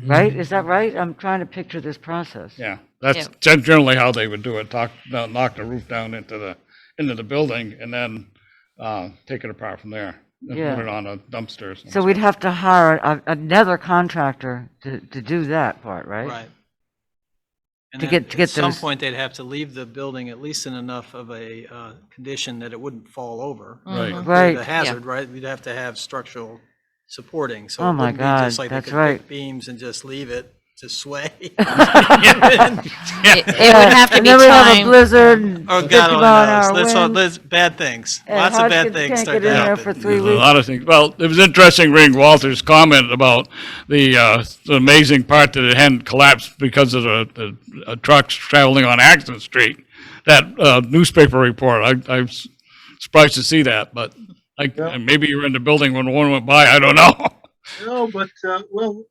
Right? Is that right? I'm trying to picture this process. Yeah, that's generally how they would do it. Knock the roof down into the building and then take it apart from there. And Yeah. put it on a dumpster. So we'd have to hire another contractor to do that part, right? Right. And To then get at some those- point, they'd have to leave the building at least in enough of a condition that it wouldn't fall over. Right. Right. The hazard, right? We'd have to have structural supporting, so Oh it my wouldn't be just God, like they that's could right. pick beams and just leave it to sway. It would have to And be then we have a timed. blizzard, and Oh, 50 God only mile an knows. hour That's all, wind, there's bad things. and Lots of bad Hodgkins things can't start get to in there happen. for 3 There's a weeks. lot of things. Well, it was interesting reading Walter's comment about the amazing part that it hadn't collapsed because of the trucks traveling on Acton Street. That newspaper report, I'm surprised to see that, but Yeah. maybe you were in the building when one went by. I don't know. No, but well,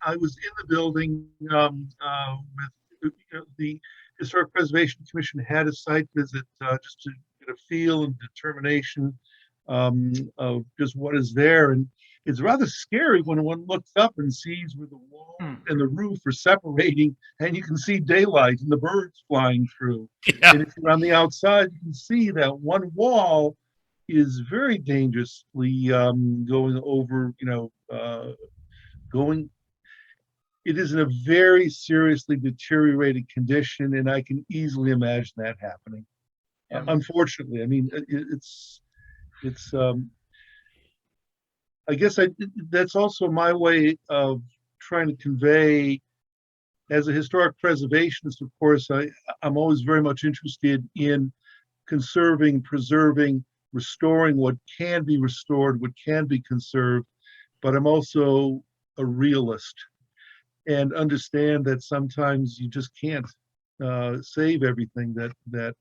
I was in the building with the Historic Preservation Commission had a site visit just to get a feel and determination of just what is there, and it's rather scary when one looks up and sees where the wall and the roof are separating, and you can see daylight and the birds flying through. Yeah. And if you're on the outside, you can see that one wall is very dangerously going over, it is in a very seriously deteriorated condition, and I can easily imagine that happening. Unfortunately, I mean, it's I guess that's also my way of trying to convey, as a historic preservationist, of course, I'm always very much interested in conserving, preserving, restoring what can be restored, what can be conserved, but I'm also a realist and understand that sometimes you just can't save everything that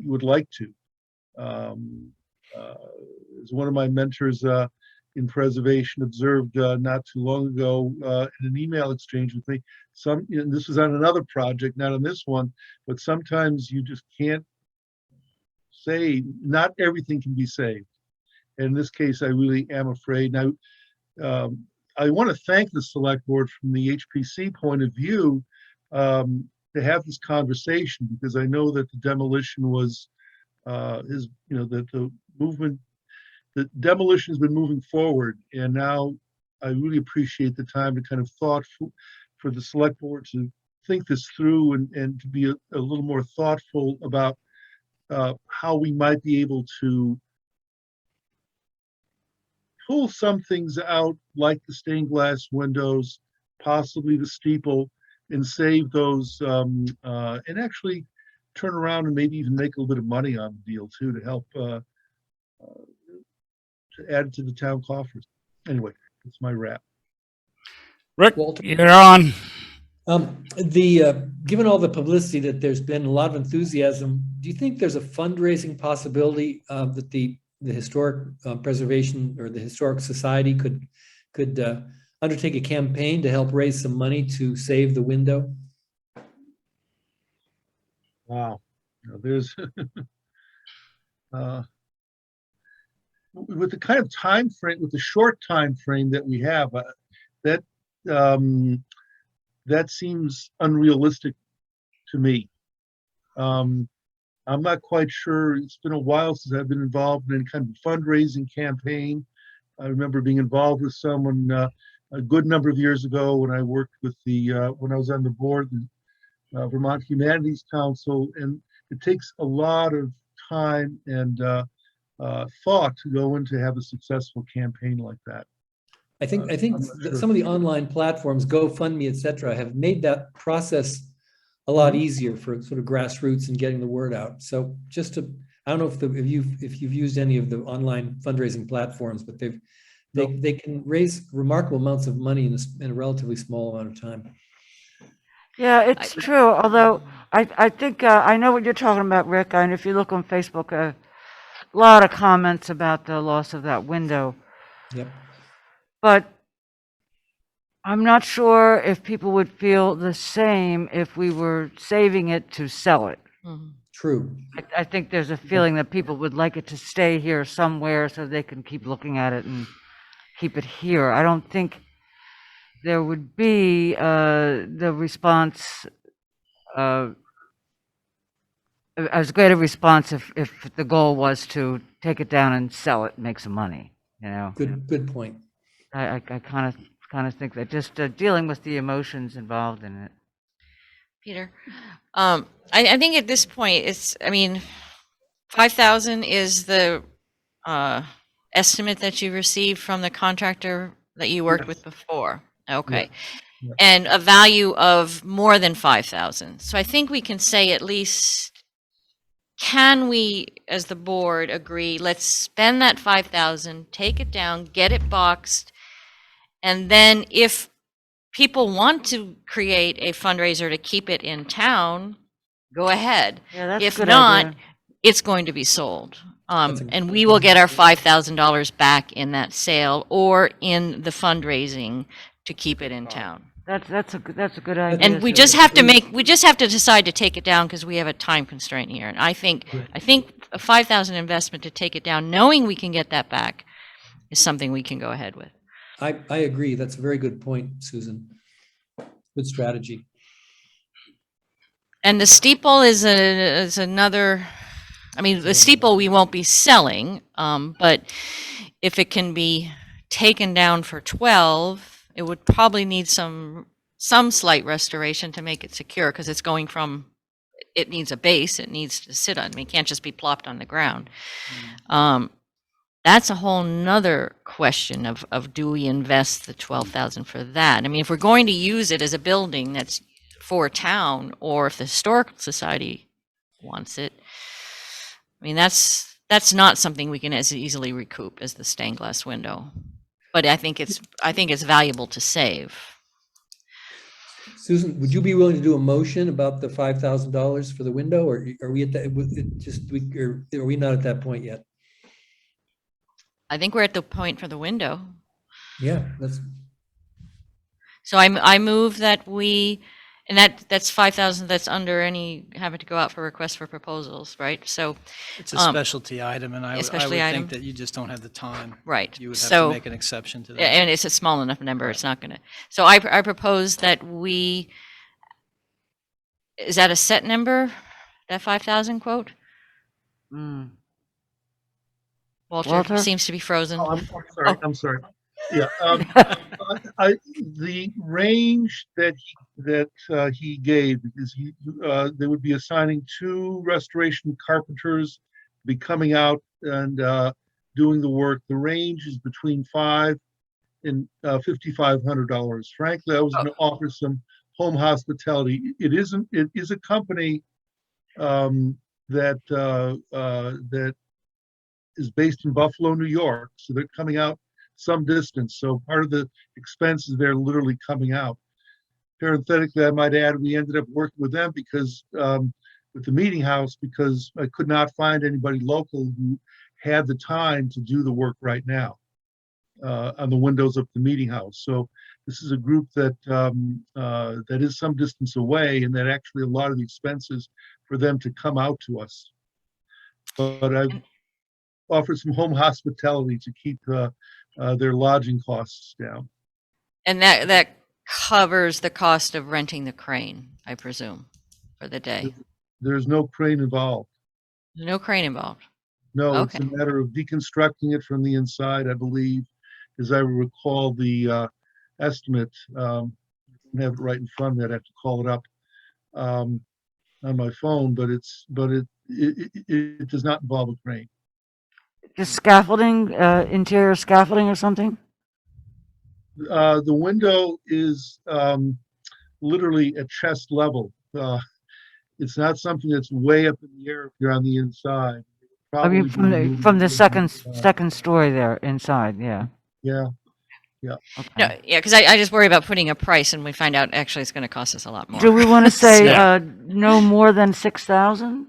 you would like to. As one of my mentors in preservation observed not too long ago in an email exchange with me, and this was on another project, not on this one, but sometimes you just can't say, not everything can be saved. And in this case, I really am afraid. Now, I want to thank the select board from the HPC point of view to have this conversation, because I know that the demolition was, that the demolition has been moving forward. And now I really appreciate the time to kind of for the select board to think this through and to be a little more thoughtful about how we might be able to pull some things out, like the stained glass windows, possibly the steeple, and save those, and actually turn around and maybe even make a little bit of money on the deal too, to help to add to the town coffers. Anyway, that's my wrap. Rick, Walter? you're on. Given all the publicity that there's been, a lot of enthusiasm, do you think there's a fundraising possibility that the historic preservation or the historic society could undertake a campaign to help raise some money to save the window? Wow. There's with the kind of time frame, with the short time frame that we have, that seems unrealistic to me. I'm not quite sure. It's been a while since I've been involved in any kind of fundraising campaign. I remember being involved with someone a good number of years ago when I worked with when I was on the board, the Vermont Humanities Council, and it takes a lot of time and thought to go in to have a successful campaign like that. I think I'm not sure. some of the online platforms, GoFundMe, et cetera, have made that process a lot easier for sort of grassroots and getting the word out. So just to, I don't know if you've used any of the online fundraising platforms, but they can raise remarkable amounts of money in a relatively small amount of time. Yeah, it's true, although I think, I know what you're talking about, Rick, and if you look on Facebook, a lot of comments about the loss of that window. Yep. But I'm not sure if people would feel the same if we were saving it to sell it. Mhm. True. I think there's a feeling that people would like it to stay here somewhere so they can keep looking at it and keep it here. I don't think there would be the response, as great a response if the goal was to take it down and sell it and make some money, you know? Good point. I kind of think that just dealing with the emotions involved in it. Peter, I think at this point, I mean, 5,000 is the estimate that you received from the contractor that you worked with before. Okay. Yeah. And a value of more than 5,000. So I think we can say at least, can we, as the board, agree, let's spend that 5,000, take it down, get it boxed, and then if people want to create a fundraiser to keep it in town, go ahead. Yeah, that's a If good not, idea. it's going to be sold. That's a- And we will get our $5,000 back in that sale or in the fundraising to keep it in town. That's a good idea. And we Sue. just have to decide to take it down because we have a time constraint here. And I think a 5,000 investment to take it down, knowing we can get that back, is something we can go ahead with. I agree. That's a very good point, Susan. Good strategy. And the steeple is another, I mean, the steeple we won't be selling, but if it can be taken down for 12, it would probably need some slight restoration to make it secure because it's going from, it needs a base, it needs to sit on, I mean, it can't just be plopped on the ground. That's a whole nother question of do we invest the 12,000 for that? I mean, if we're going to use it as a building that's for town, or if the Historical Society wants it, I mean, that's not something we can as easily recoup as the stained glass window. But I think it's valuable to save. Susan, would you be willing to do a motion about the $5,000 for the window, or are we at that? Are we not at that point yet? I think we're at the point for the window. Yeah, that's So I move that we, and that's 5,000. That's under any having to go out for requests for proposals, right? So It's a specialty item, and I would specialty item. think that you just don't have the time. right. You would have So to make an exception to that. and it's a small enough number. It's not going to. So I propose that we. Is that a set number? That 5,000 quote? Mm. Walter seems to be frozen. Oh, I'm sorry. I'm sorry. Yeah. The range that he gave, because they would be assigning 2 restoration carpenters to be coming out and doing the work. The range is between $500 and $5,500. Frankly, I was going to offer some home hospitality. It is a company that is based in Buffalo, New York. So they're coming out some distance. So part of the expense is they're literally coming out. Parenthetically, I might add, we ended up working with them because with the meeting house, because I could not find anybody local who had the time to do the work right now on the windows up the meeting house. So this is a group that that is some distance away, and that actually a lot of the expenses for them to come out to us. But I've offered some home hospitality to keep their lodging costs down. And that covers the cost of renting the crane, I presume, for the day. There's no crane involved. No crane involved. No, it's a Okay. matter of deconstructing it from the inside, I believe, as I recall the estimate. I don't have it right in front of me. I'd have to call it up on my phone, but it does not involve a crane. Just scaffolding, interior scaffolding or something? The window is literally at chest level. It's not something that's way up in the air if you're on the inside. I mean, Probably from the moving second story there inside, yeah. Yeah, No, Okay. yeah, because I just worry about putting a price and we find out actually it's going to cost us a lot more. Do we want to say, Yeah. no more than 6,000?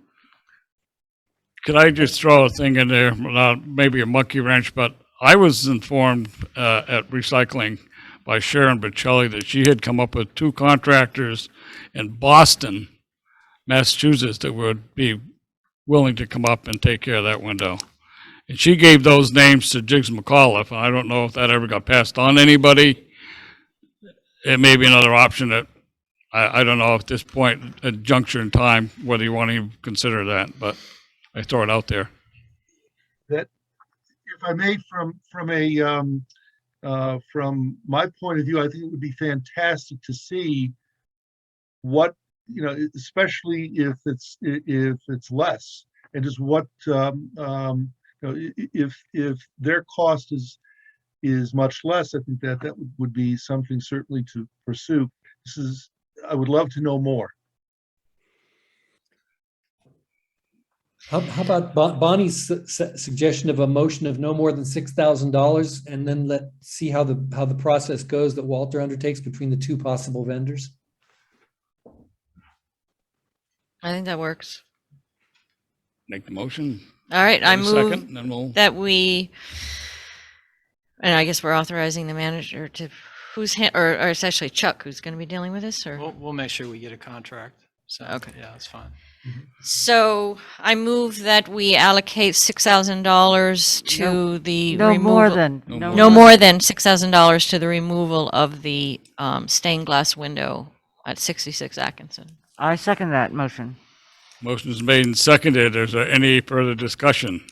Could I just throw a thing in there, maybe a monkey wrench, but I was informed at recycling by Sharon Bocelli that she had come up with 2 contractors in Boston, Massachusetts, that would be willing to come up and take care of that window. And she gave those names to Jiggs McAuliffe, and I don't know if that ever got passed on to anybody. It may be another option that, I don't know at this point, at juncture in time, whether you want to even consider that, but I throw it out there. that if I may, from my point of view, I think it would be fantastic to see what, especially if it's less, and just what, if their cost is much less, I think that would be something certainly to pursue. I would love to know more. How about Bonnie's suggestion of a motion of no more than $6,000, and then let's see how the process goes that Walter undertakes between the 2 possible vendors? I think that works. Make the motion. All right, I Wait a move second, and then we'll. that we, and I guess we're authorizing the manager to, or it's actually Chuck who's going to be dealing with this, or? We'll make sure we get a contract. So, Okay. yeah, that's fine. So I move that we allocate $6,000 to the No removal. more than. No more than $6,000 to the removal of the stained glass window at 66 Atkinson. I second that motion. Motion is made and seconded. Is there any further discussion?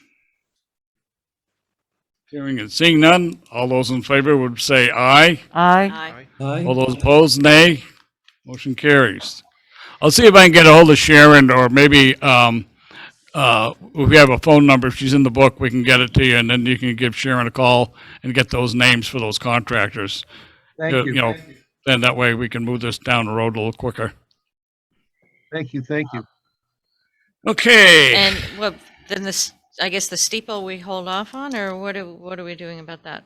Hearing and seeing none, all those in favor would say aye. Aye. Aye. All those opposed, nay. Motion carries. I'll see if I can get a hold of Sharon, or maybe if we have a phone number, if she's in the book, we can get it to you, and then you can give Sharon a call and get those names for those contractors. Thank you. Then that way we can move this down the road a little quicker. Thank you. Okay. And well, then this, I guess the steeple we hold off on, or what are we doing about that?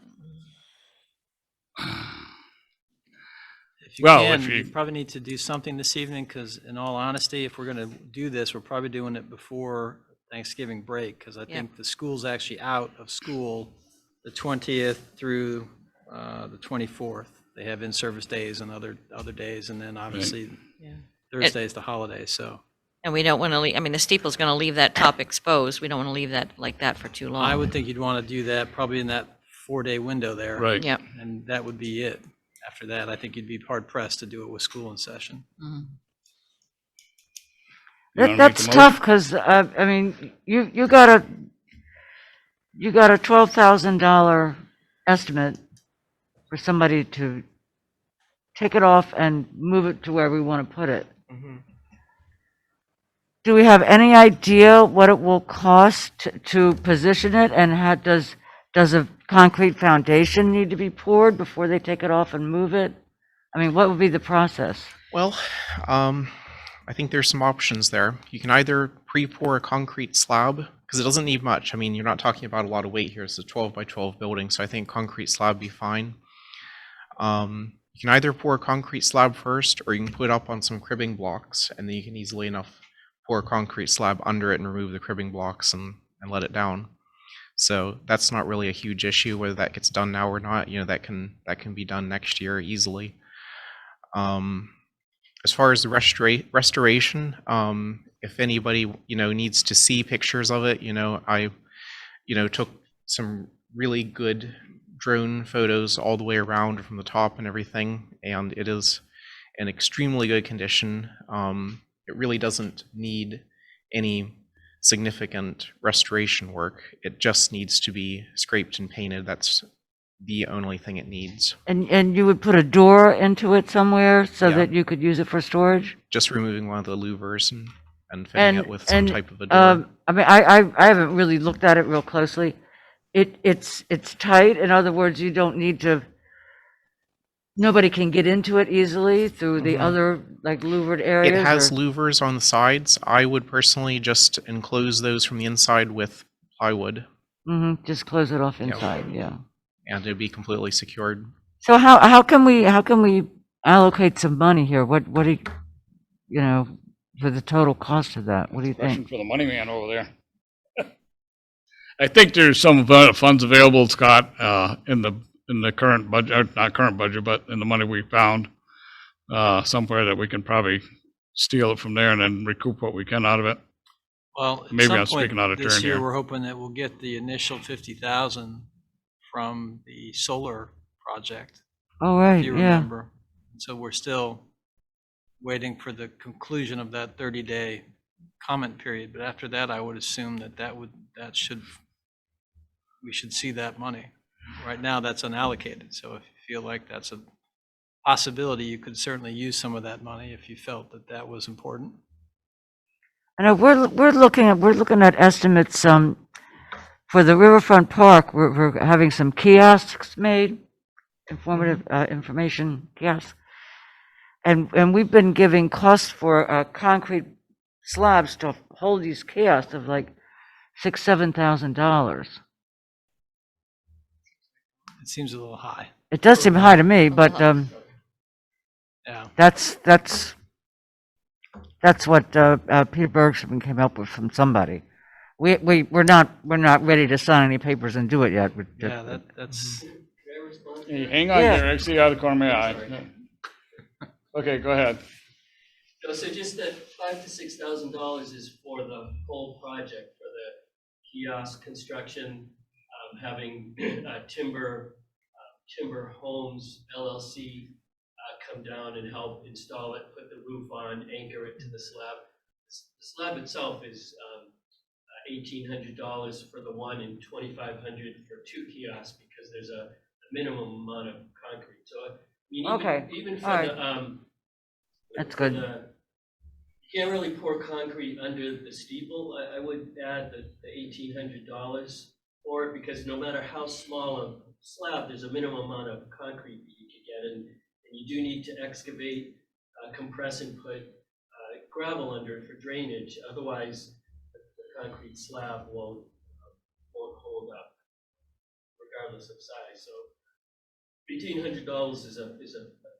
If you Well, can, if you you- probably need to do something this evening, because in all honesty, if we're going to do this, we're probably doing it before Thanksgiving break, because I Yeah. think the school's actually out of school the 20th through the 24th. They have in-service days and other days, and then obviously Yeah. Thursday is the holiday, so. And we don't want to leave, I mean, the steeple's going to leave that top exposed. We don't want to leave that like that for too long. I would think you'd want to do that probably in that 4-day window there. Right. Yep. And that would be it. After that, I think you'd be hard pressed to do it with school in session. Mhm. You wanna make That's the tough, because, I mean, you got a $12,000 estimate for somebody to take it off and move it to where we want to put it. Mhm. Do we have any idea what it will cost to position it, and does a concrete foundation need to be poured before they take it off and move it? I mean, what would be the process? Well, I think there's some options there. You can either pre-pour a concrete slab, because it doesn't need much. I mean, you're not talking about a lot of weight here. It's a 12 by 12 building, so I think concrete slab would be fine. You can either pour a concrete slab first, or you can put it up on some cribbing blocks, and then you can easily enough pour a concrete slab under it and remove the cribbing blocks and let it down. So that's not really a huge issue whether that gets done now or not. You know, that can be done next year easily. As far as the restoration, if anybody needs to see pictures of it, I took some really good drone photos all the way around from the top and everything, and it is in extremely good condition. It really doesn't need any significant restoration work. It just needs to be scraped and painted. That's the only thing it needs. And you would put a door into it somewhere so Yeah. that you could use it for storage? Just removing one of the louvers and fitting it with some and, type of a door. I mean, I haven't really looked at it real closely. It's tight. In other words, you don't need to, nobody can get into it easily through the other, like, louvered areas? It has or- louvers on the sides. I would personally just enclose those from the inside with plywood, Just close it off inside, yeah. and it'd be completely secured. So how can we allocate some money here? What do you know, for the total cost of that? What do you Question think? for the money man over there. I think there's some funds available, Scott, in the current budget, or not current budget, but in the money we found, somewhere that we can probably steal it from there and then recoup what we can out of it. Well, at Maybe some I'm point speaking out of this turn year, here. we're hoping that we'll get the initial 50,000 from the solar project, Oh, if right, you yeah. remember. So we're still waiting for the conclusion of that 30-day comment period. But after that, I would assume we should see that money. Right now, that's unallocated. So if you feel like that's a possibility, you could certainly use some of that money if you felt that that was important. And we're looking at estimates for the Riverfront Park. We're having some kiosks made, informative information kiosks, and we've been giving costs for concrete slabs to hold these kiosks of like $6,000-7,000. It seems a little high. It does seem high to me, but Yeah. that's what Peter Bergstrom came up with from somebody. We're not ready to sign any papers and do it yet. Yeah, that's. Hey, hang on Yeah. there, I see out of the corner of my eye. Okay, go ahead. No, so just that $5,000 to $6,000 is for the whole project, for the kiosk construction, having Timber Homes LLC come down and help install it, put the roof on, anchor it to the slab. The slab itself is $1,800 for the one and $2,500 for two kiosks, because there's a minimum amount of concrete. So I mean, Okay. even for All the right. That's for good. you can't really pour concrete under the steeple. I would add the $1,800 for it, because no matter how small a slab, there's a minimum amount of concrete that you can get, and you do need to excavate, compress, and put gravel under it for drainage. Otherwise, the concrete slab won't hold up, regardless of size. So $1,800 is a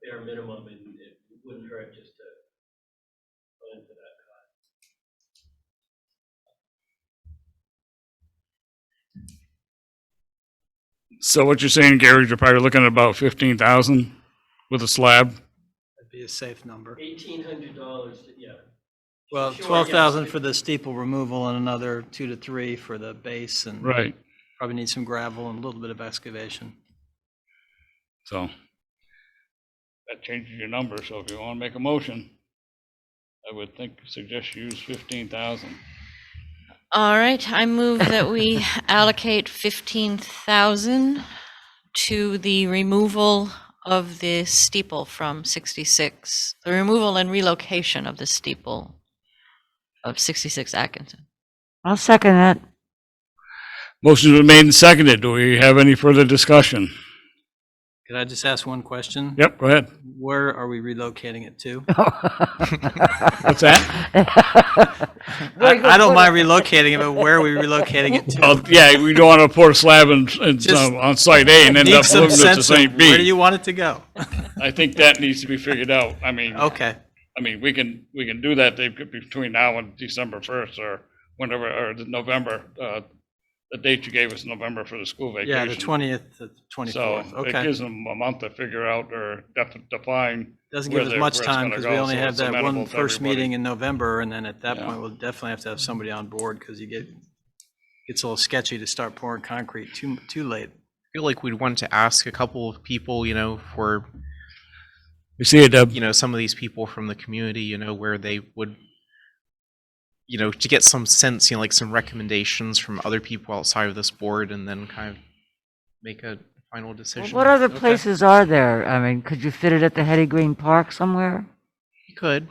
bare minimum, and it wouldn't hurt just to plan for that cost. So what you're saying, Gary, you're probably looking at about 15,000 with a slab? That'd be a safe number. $1,800, yeah. Well, Sure, 12,000 yes. for the steeple removal and another 2 to 3 for the base, and Right, probably need some gravel and a little bit of excavation. so that changes your number, so if you want to make a motion, I would suggest you use 15,000. All right, I move that we allocate 15,000 to the removal of the steeple from 66, the removal and relocation of the steeple of 66 Atkinson. I'll second that. Motion's been made and seconded. Do we have any further discussion? Could I just ask one question? Yep, go ahead. Where are we relocating it to? What's that? I don't mind relocating it, but where are we relocating it to? Oh, yeah, we don't want to pour a slab on site A and end Need up some moving it to sense of site where do B. you want it to go? I think that needs to be figured out. Okay, We can do that, Dave, between now and December 1st or whenever, or November, the date you gave us, November, for the school vacation. yeah, the 20th to So 24th, it okay. gives them a month to figure out or define. Doesn't where give us they're- much where it's time, gonna because go, we only so have it's that amenable one to first everybody. meeting in November, and then at that Yeah. point, we'll definitely have to have somebody on board, because it's a little sketchy to start pouring concrete too late. I feel like we'd want to ask a couple of people, for, You see it, some of these people from the community, where they would to get some sense, like some recommendations from other people outside of this board, and then kind of make a final decision. What other places are there? I mean, could you fit it at the Hetty Green Park somewhere? You could.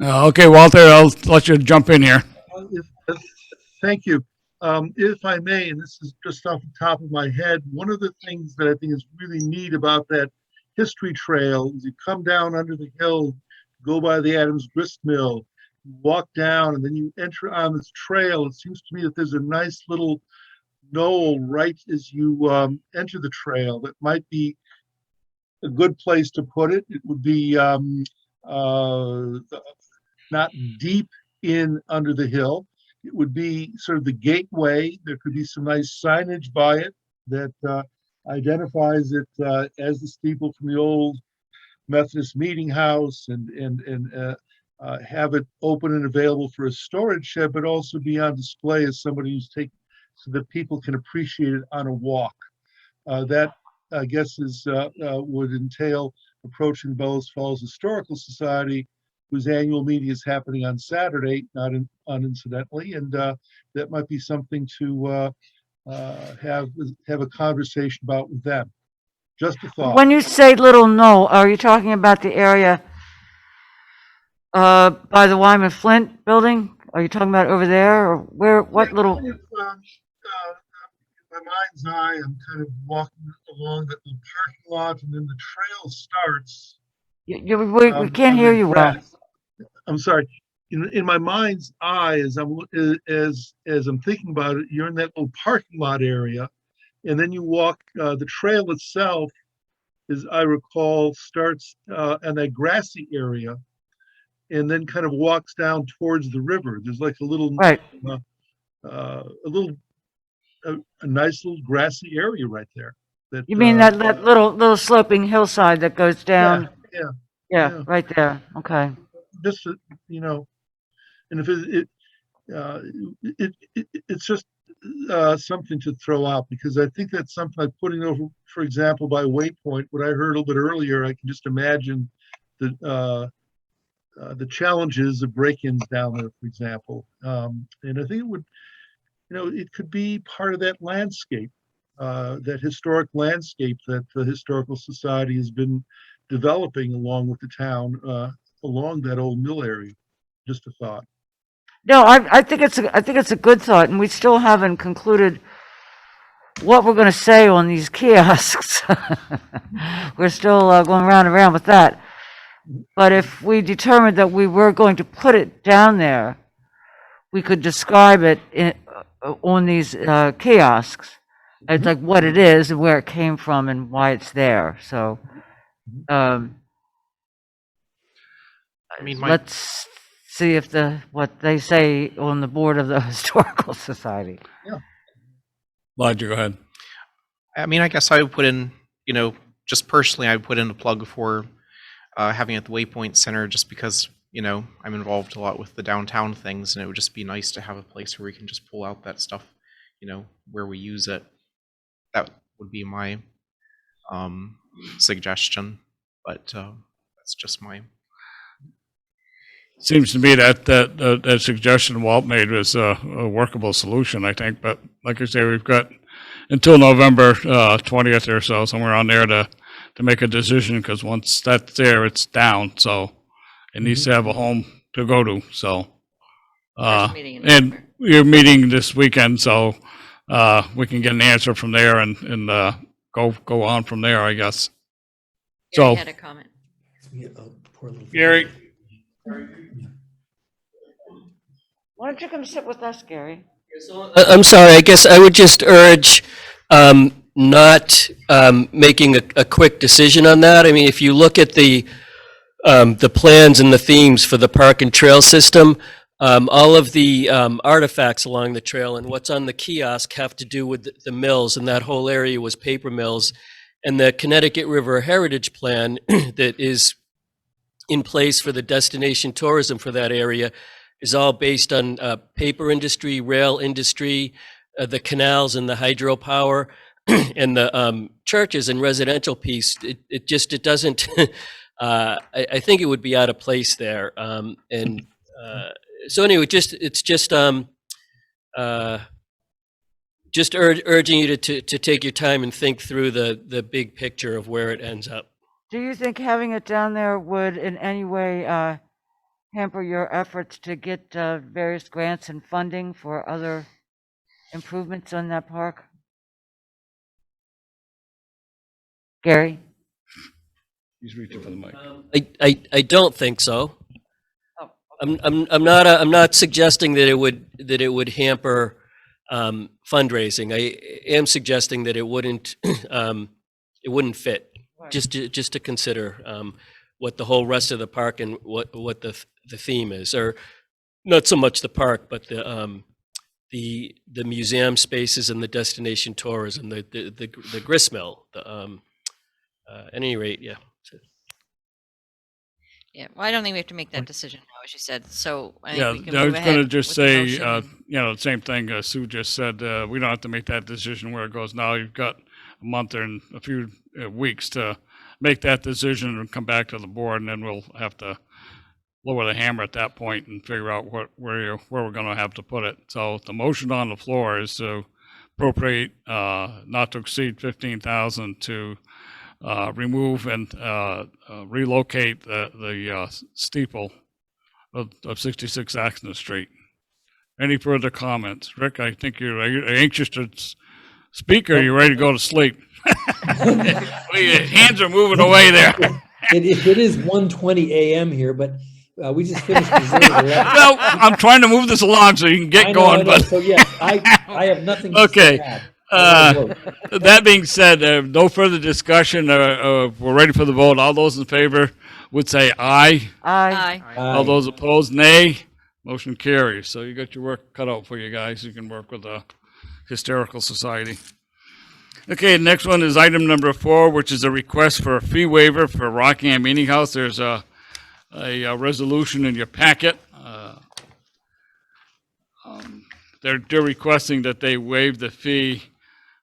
Okay, Walter, I'll let you jump in here. Thank you. If I may, and this is just off the top of my head, one of the things that I think is really neat about that history trail is you come down under the hill, go by the Adams Grist Mill, walk down, and then you enter on this trail. It seems to me that there's a nice little knoll right as you enter the trail that might be a good place to put it. It would be not deep in under the hill. It would be sort of the gateway. There could be some nice signage by it that identifies it as the steeple from the old Methodist meeting house, and have it open and available for a storage shed, but also be on display as somebody who's taking, so that people can appreciate it on a walk. That, I guess, would entail approaching the Bellows Falls Historical Society, whose annual meeting is happening on Saturday, not unincidentally, and that might be something to have a conversation about with them. Just a thought. When you say Little Knoll, are you talking about the area by the Wyman Flint building? Are you talking about over there, or where? What little? In my mind's eye, I'm kind of walking along the parking lot, and then the trail starts. We can't hear you well. I'm sorry. In my mind's eye, as I'm thinking about it, you're in that little parking lot area, and then you walk. The trail itself, as I recall, starts in that grassy area, and then kind of walks down towards the river. There's like a little, Right. A nice little grassy area right there. You mean that little sloping hillside that goes down? Yeah. Right there. Okay. Just and if it's just something to throw out, because I think that's something like putting over, for example, by Waypoint, what I heard a little bit earlier. I can just imagine the challenges of break-ins down there, for example, and I think it would, it could be part of that landscape, that historic landscape that the Historical Society has been developing along with the town, along that old mill area. Just a thought. No, I think it's a good thought, and we still haven't concluded what we're going to say on these kiosks. We're still going round and round with that. But if we determined that we were going to put it down there, we could describe it on these kiosks. It's like what it is and where it came from and why it's there. So, let's see if what they say on the board of the Historical Society. Yeah. Elijah, go ahead. I guess I would put in, just personally, I would put in a plug for having it at the Waypoint Center, just because, I'm involved a lot with the downtown things, and it would just be nice to have a place where we can just pull out that stuff, where we use it. That would be my suggestion, but that's just my. Seems to me that suggestion Walt made was a workable solution, I think. But like I say, we've got until November 20th or so, somewhere on there to make a decision, because once that's there, it's down. So it needs to have a home to go to. So, First meeting in and November. you're meeting this weekend, so we can get an answer from there and go on from there, I guess. Gary So, had a comment. Gary. Why don't you come sit with us, Gary? I'm sorry, I guess I would just urge not making a quick decision on that. I mean, if you look at the plans and the themes for the park and trail system, all of the artifacts along the trail and what's on the kiosk have to do with the mills, and that whole area was paper mills. And the Connecticut River Heritage Plan that is in place for the destination tourism for that area is all based on paper industry, rail industry, the canals and the hydropower, and the churches and residential piece. It doesn't, I think it would be out of place there. And So anyway, it's just urging you to take your time and think through the big picture of where it ends up. Do you think having it down there would in any way hamper your efforts to get various grants and funding for other improvements on that park? Gary? He's reaching for the mic. I don't think so. Oh, I'm not suggesting that it would hamper fundraising. I am suggesting that it wouldn't fit. Right. Just to consider what the whole rest of the park and what the theme is, or not so much the park, but the museum spaces and the destination tourism, the grist mill. At any rate, yeah. Yeah, well, I don't think we have to make that decision now, as you said, so I think Yeah, we can I move was ahead gonna just with the say, motion and- the same thing Sue just said. We don't have to make that decision where it goes now. You've got a month and a few weeks to make that decision and come back to the board, and then we'll have to lower the hammer at that point and figure out where we're going to have to put it. So the motion on the floor is to appropriate not to exceed 15,000 to remove and relocate the steeple of 66 Axon Street. Any further comments? Rick, I think are you anxious to speak, or are you ready to go to sleep? Your hands are moving away there. It is 1:20 a.m. here, but we just finished reserve 11. Well, I'm trying to move this along so you can get I going, know. but So yes, I have nothing to Okay. add. We'll vote. that being said, no further discussion. We're ready for the vote. All those in favor would say aye. Aye. All Aye. those opposed, nay. Motion carries. So you got your work cut out for you guys. You can work with the Hysterical Society. Okay, the next one is item number 4, which is a request for a fee waiver for Rockingham Meeting House. There's a resolution in your packet. They're requesting that they waive the fee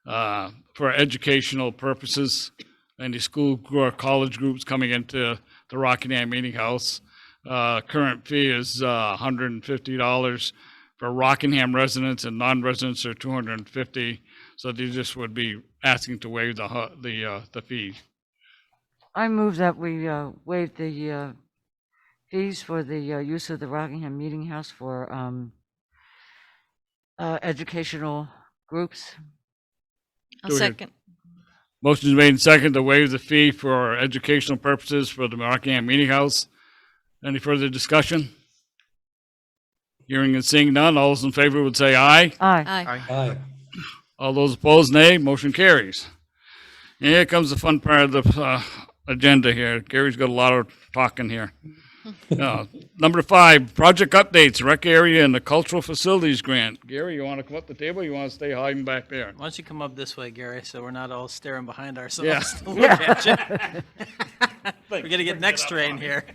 for educational purposes. Any school or college groups coming into the Rockingham Meeting House. Current fee is $150 for Rockingham residents, and non-residents are $250. So they just would be asking to waive the fee. I move that we waive the fees for the use of the Rockingham Meeting House for educational groups. I'll Do we have- second. Motion is made and second to waive the fee for educational purposes for the Rockingham Meeting House. Any further discussion? Hearing and seeing none, all those in favor would say aye. Aye. Aye. Aye. All those opposed, nay. Motion carries. And here comes the fun part of the agenda here. Gary's got a lot of talking here. Number 5, project updates, rec area and the cultural facilities grant. Gary, you want to come up the table? Or you want to stay hiding back there? Why don't you come up this way, Gary, so we're not all staring behind Yeah. ourselves to look at you. We're gonna get next strain here.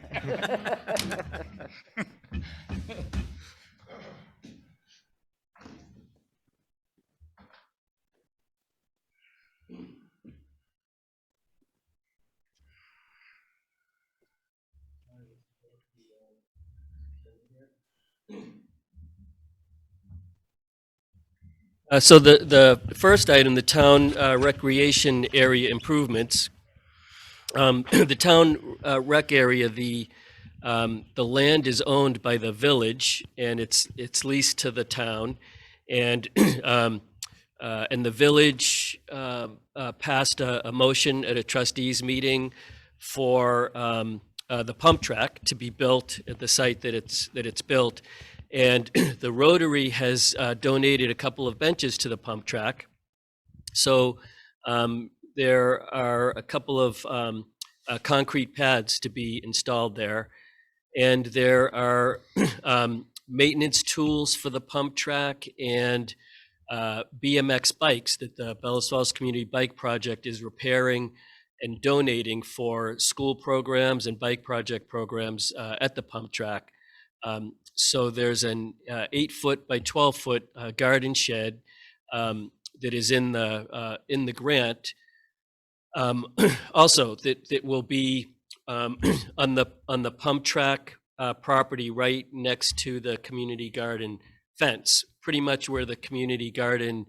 So the first item, the town recreation area improvements. The town rec area, the land is owned by the village, and it's leased to the town, and the village passed a motion at a trustees meeting for the pump track to be built at the site that it's built. And the Rotary has donated a couple of benches to the pump track. So there are a couple of concrete pads to be installed there. And there are maintenance tools for the pump track and BMX bikes that the Bellows Falls Community Bike Project is repairing and donating for school programs and bike project programs at the pump track. So there's an 8-foot by 12-foot garden shed that is in the grant. Also, that will be on the pump track property right next to the community garden fence, pretty much where the community garden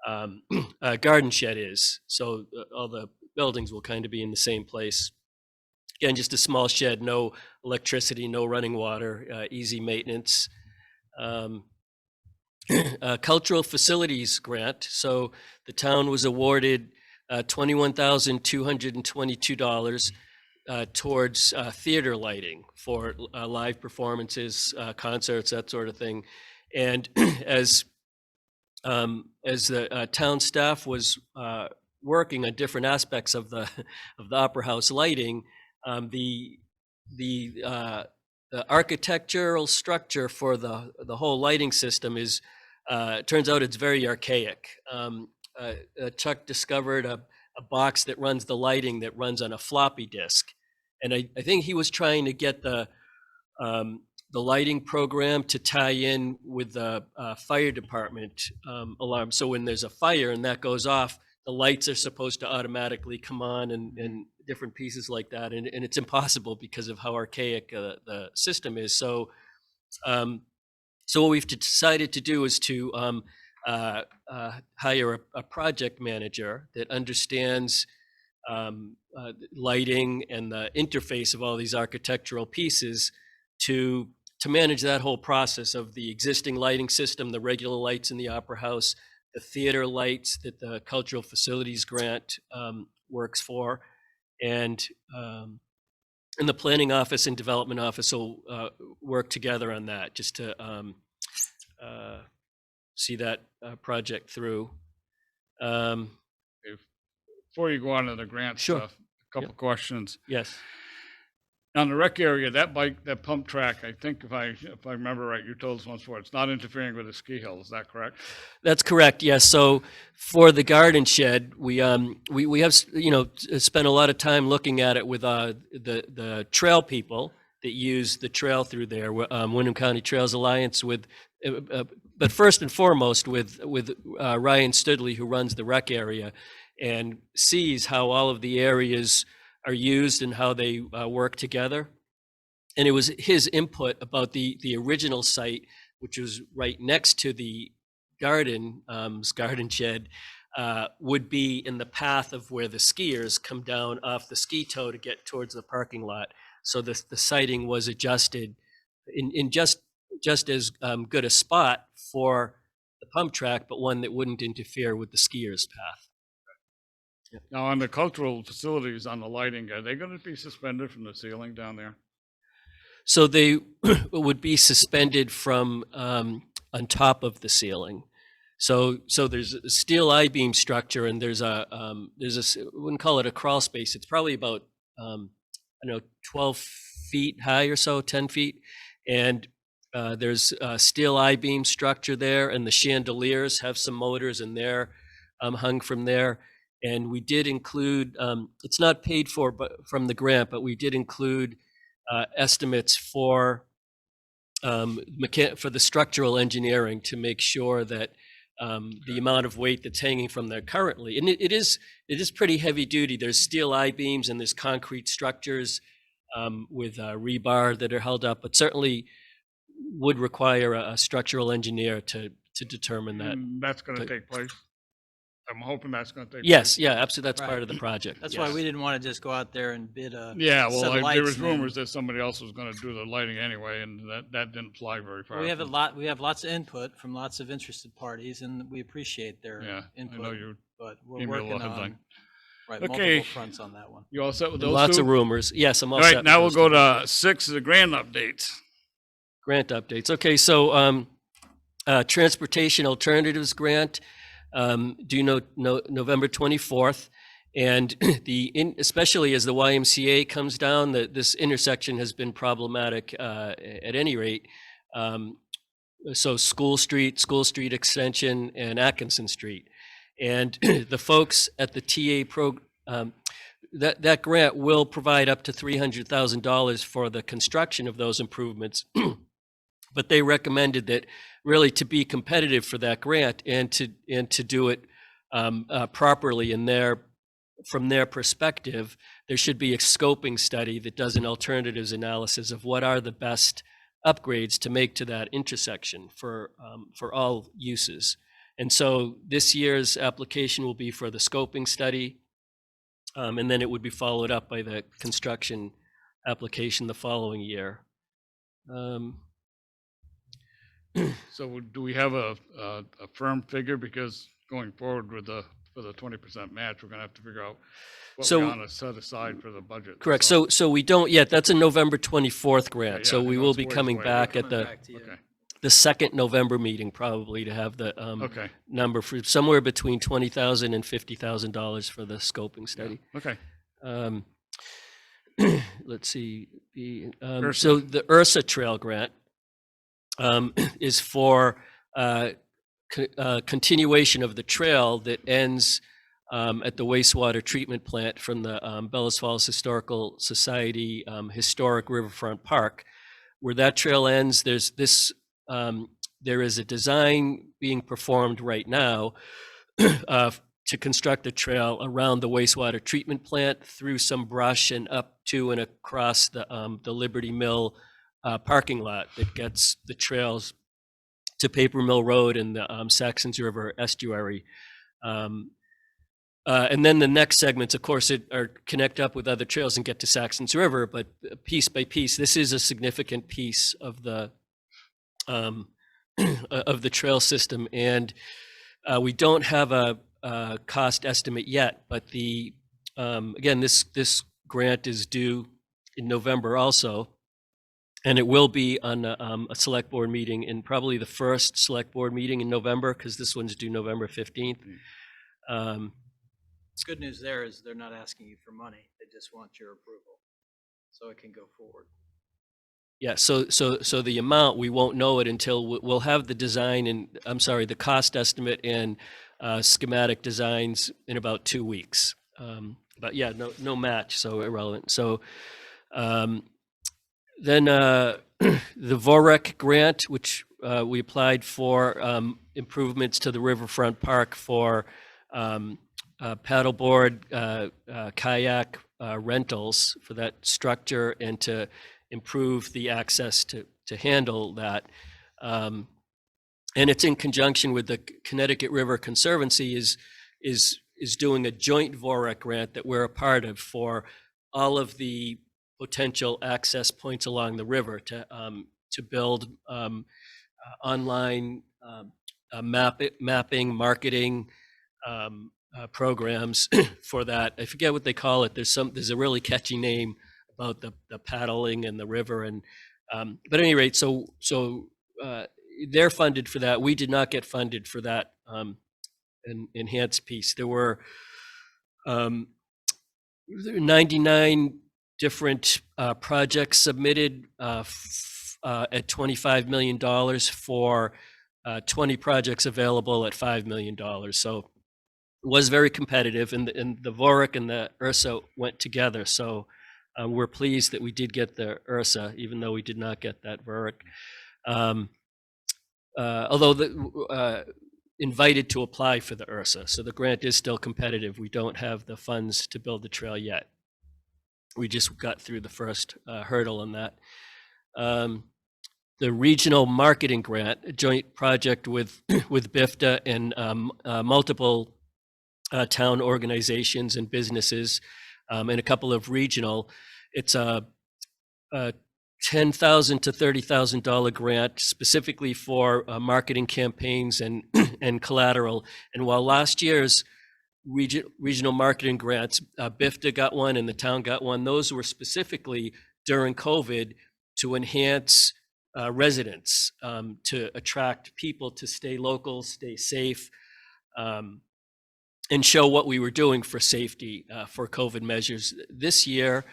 garden shed is. So all the buildings will kind of be in the same place. Again, just a small shed, no electricity, no running water, easy maintenance. Cultural facilities grant. So the town was awarded $21,222 towards theater lighting for live performances, concerts, that sort of thing. And as the town staff was working on different aspects of the Opera House lighting, the architectural structure for the whole lighting system is turns out it's very archaic. Chuck discovered a box that runs the lighting that runs on a floppy disk, and I think he was trying to get the lighting program to tie in with the fire department alarm. So when there's a fire and that goes off, the lights are supposed to automatically come on and different pieces like that. And it's impossible because of how archaic the system is. So what we've decided to do is to hire a project manager that understands lighting and the interface of all these architectural pieces to manage that whole process of the existing lighting system, the regular lights in the Opera House, the theater lights that the Cultural Facilities Grant works for, and the planning office and development office will work together on that just to see that project through. Before you go on to the grant Sure. stuff, a couple questions. Yes. On the rec area, that pump track, I think if I remember right, you told us once before, it's not interfering with the ski hill. Is that correct? That's correct. Yes. So for the garden shed, we have spent a lot of time looking at it with the trail people that use the trail through there, Wyndham County Trails Alliance, but first and foremost with Ryan Studley, who runs the rec area and sees how all of the areas are used and how they work together. And it was his input about the original site, which was right next to the garden shed, would be in the path of where the skiers come down off the ski toe to get towards the parking lot. So the siting was adjusted in just as good a spot for the pump track, but one that wouldn't interfere with the skiers' path. Now, on the cultural facilities, on the lighting, are they going to be suspended from the ceiling down there? So they would be suspended from on top of the ceiling. So there's a steel I-beam structure, and there's a I wouldn't call it a crawl space. It's probably about 12 feet high or so, 10 feet, and there's a steel I-beam structure there, and the chandeliers have some motors, and they're hung from there. And we did include, it's not paid for from the grant, but we did include estimates for the structural engineering to make sure that the amount of weight that's hanging from there currently, and it is pretty heavy duty. There's steel I-beams and there's concrete structures with rebar that are held up, but certainly would require a structural engineer to determine that. That's going to take place. I'm hoping that's going to take place. Yes, yeah, absolutely. That's Right. part of the project. That's yes. why we didn't want to just go out there and bid a Yeah, set well, of there lights was and then- rumors that somebody else was going to do the lighting anyway, and that didn't fly very far. We have lots of input from lots of interested parties, and we appreciate their Yeah, input. I know you. But we're gave me a working lot of on time. multiple Okay. fronts on that one. You all set with those Lots two? of rumors. Yes, I'm all All set. right, with now we'll those go two. to 6, the grant updates. Grant updates. Okay, so Transportation Alternatives Grant, due November 24th. And especially as the YMCA comes down, this intersection has been problematic at any rate. So School Street Extension, and Atkinson Street. And the folks at the TA that grant will provide up to $300,000 for the construction of those improvements. But they recommended that really to be competitive for that grant and to do it properly in their from their perspective, there should be a scoping study that does an alternatives analysis of what are the best upgrades to make to that intersection for all uses. And so this year's application will be for the scoping study, and then it would be followed up by the construction application the following year. So do we have a firm figure? Because going forward with for the 20% match, we're gonna have to figure out what So- we're gonna set aside for the budget. Correct. So we don't yet. That's a November 24th grant. Yeah, So I we know will it's be ways coming away. back Coming at the back to you. Okay, the second November meeting probably to have the okay, number for somewhere between $20,000 and $50,000 for the scoping study. okay. Um, let's see. Ursa. So the Ursa Trail grant is for continuation of the trail that ends at the wastewater treatment plant from the Bellows Falls Historical Society Historic Riverfront Park. Where that trail ends, there's this. There is a design being performed right now to construct a trail around the wastewater treatment plant through some brush and up to and across the Liberty Mill parking lot that gets the trails to Paper Mill Road and the Saxons River estuary. And then the next segments, of course, are connect up with other trails and get to Saxons River, but piece by piece, this is a significant piece of the trail system. And we don't have a cost estimate yet, but the again, this grant is due in November also, and it will be on a select board meeting, in probably the first select board meeting in November, because this one's due November 15th. Good news there is they're not asking you for money. They just want your approval, so it can go forward. Yeah, so the amount, we won't know it until we'll have the design and, I'm sorry, the cost estimate and schematic designs in about 2 weeks. But yeah, no match, so irrelevant. So then the VOREC grant, which we applied for improvements to the riverfront park for paddleboard, kayak rentals for that structure and to improve the access to handle that. And it's in conjunction with the Connecticut River Conservancy is doing a joint VOREC grant that we're a part of for all of the potential access points along the river to build online mapping, marketing programs for that. I forget what they call it. There's a really catchy name about the paddling and the river, and but at any rate, so they're funded for that. We did not get funded for that enhanced piece. There were 99 different projects submitted at $25 million for 20 projects available at $5 million. So it was very competitive, and the VOREC and the Ursa went together. So we're pleased that we did get the Ursa, even though we did not get that VOREC. Although invited to apply for the Ursa. So the grant is still competitive. We don't have the funds to build the trail yet. We just got through the first hurdle on that. The regional marketing grant, a joint project with BIFTA and multiple town organizations and businesses, and a couple of regional. It's a $10,000 to $30,000 grant specifically for marketing campaigns and and collateral. And while last year's regional marketing grants, BIFTA got one and the town got one, those were specifically during COVID to enhance residents, to attract people to stay local, stay safe, and show what we were doing for safety for COVID measures. This year,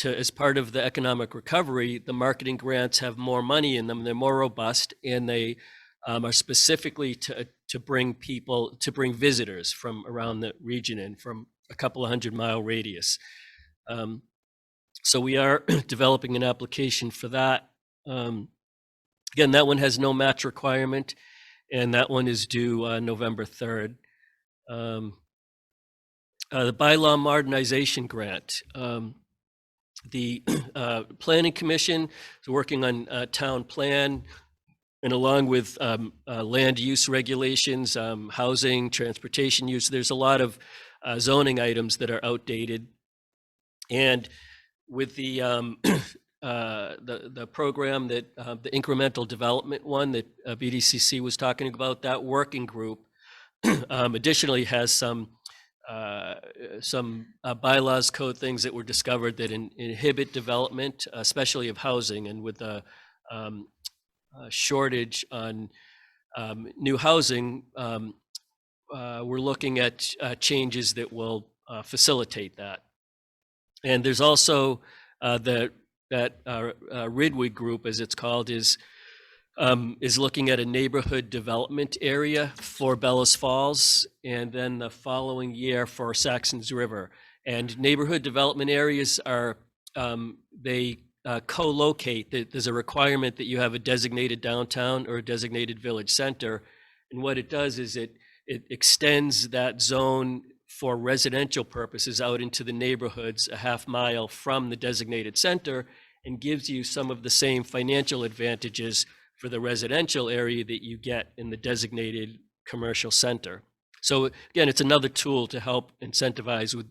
as part of the economic recovery, the marketing grants have more money in them. They're more robust, and they are specifically to bring visitors from around the region and from a couple of 100-mile radius. So we are developing an application for that. Again, that one has no match requirement, and that one is due November 3rd. the bylaw modernization grant. The Planning Commission is working on town plan, and along with land use regulations, housing, transportation use, there's a lot of zoning items that are outdated. And with the the program that the incremental development one that BDCC was talking about, that working group additionally has some bylaws code things that were discovered that inhibit development, especially of housing, and with the shortage on new housing, we're looking at changes that will facilitate that. And there's also that Ridwig group, as it's called, is looking at a neighborhood development area for Bellows Falls, and then the following year for Saxons River. And neighborhood development areas are, they co-locate. There's a requirement that you have a designated downtown or a designated village center. And what it does is it extends that zone for residential purposes out into the neighborhoods a half mile from the designated center, and gives you some of the same financial advantages for the residential area that you get in the designated commercial center. So again, it's another tool to help incentivize with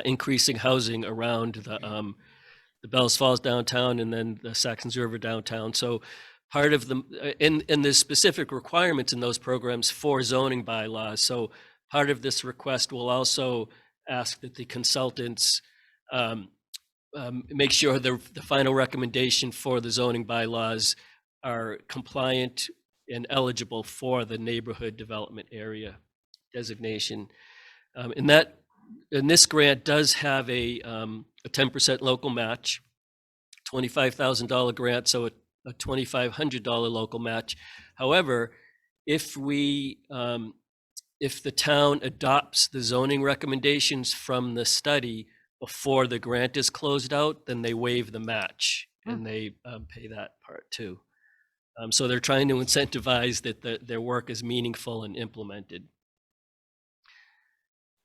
increasing housing around the Bellows Falls downtown and then the Saxons River downtown. So part of the, and there's specific requirements in those programs for zoning bylaws. So part of this request will also ask that the consultants make sure the final recommendation for the zoning bylaws are compliant and eligible for the neighborhood development area designation. And this grant does have a 10% local match, $25,000 grant, so a $2,500 local match. However, if the town adopts the zoning recommendations from the study before the grant is closed out, then they waive the match and they pay that part too. So they're trying to incentivize that their work is meaningful and implemented.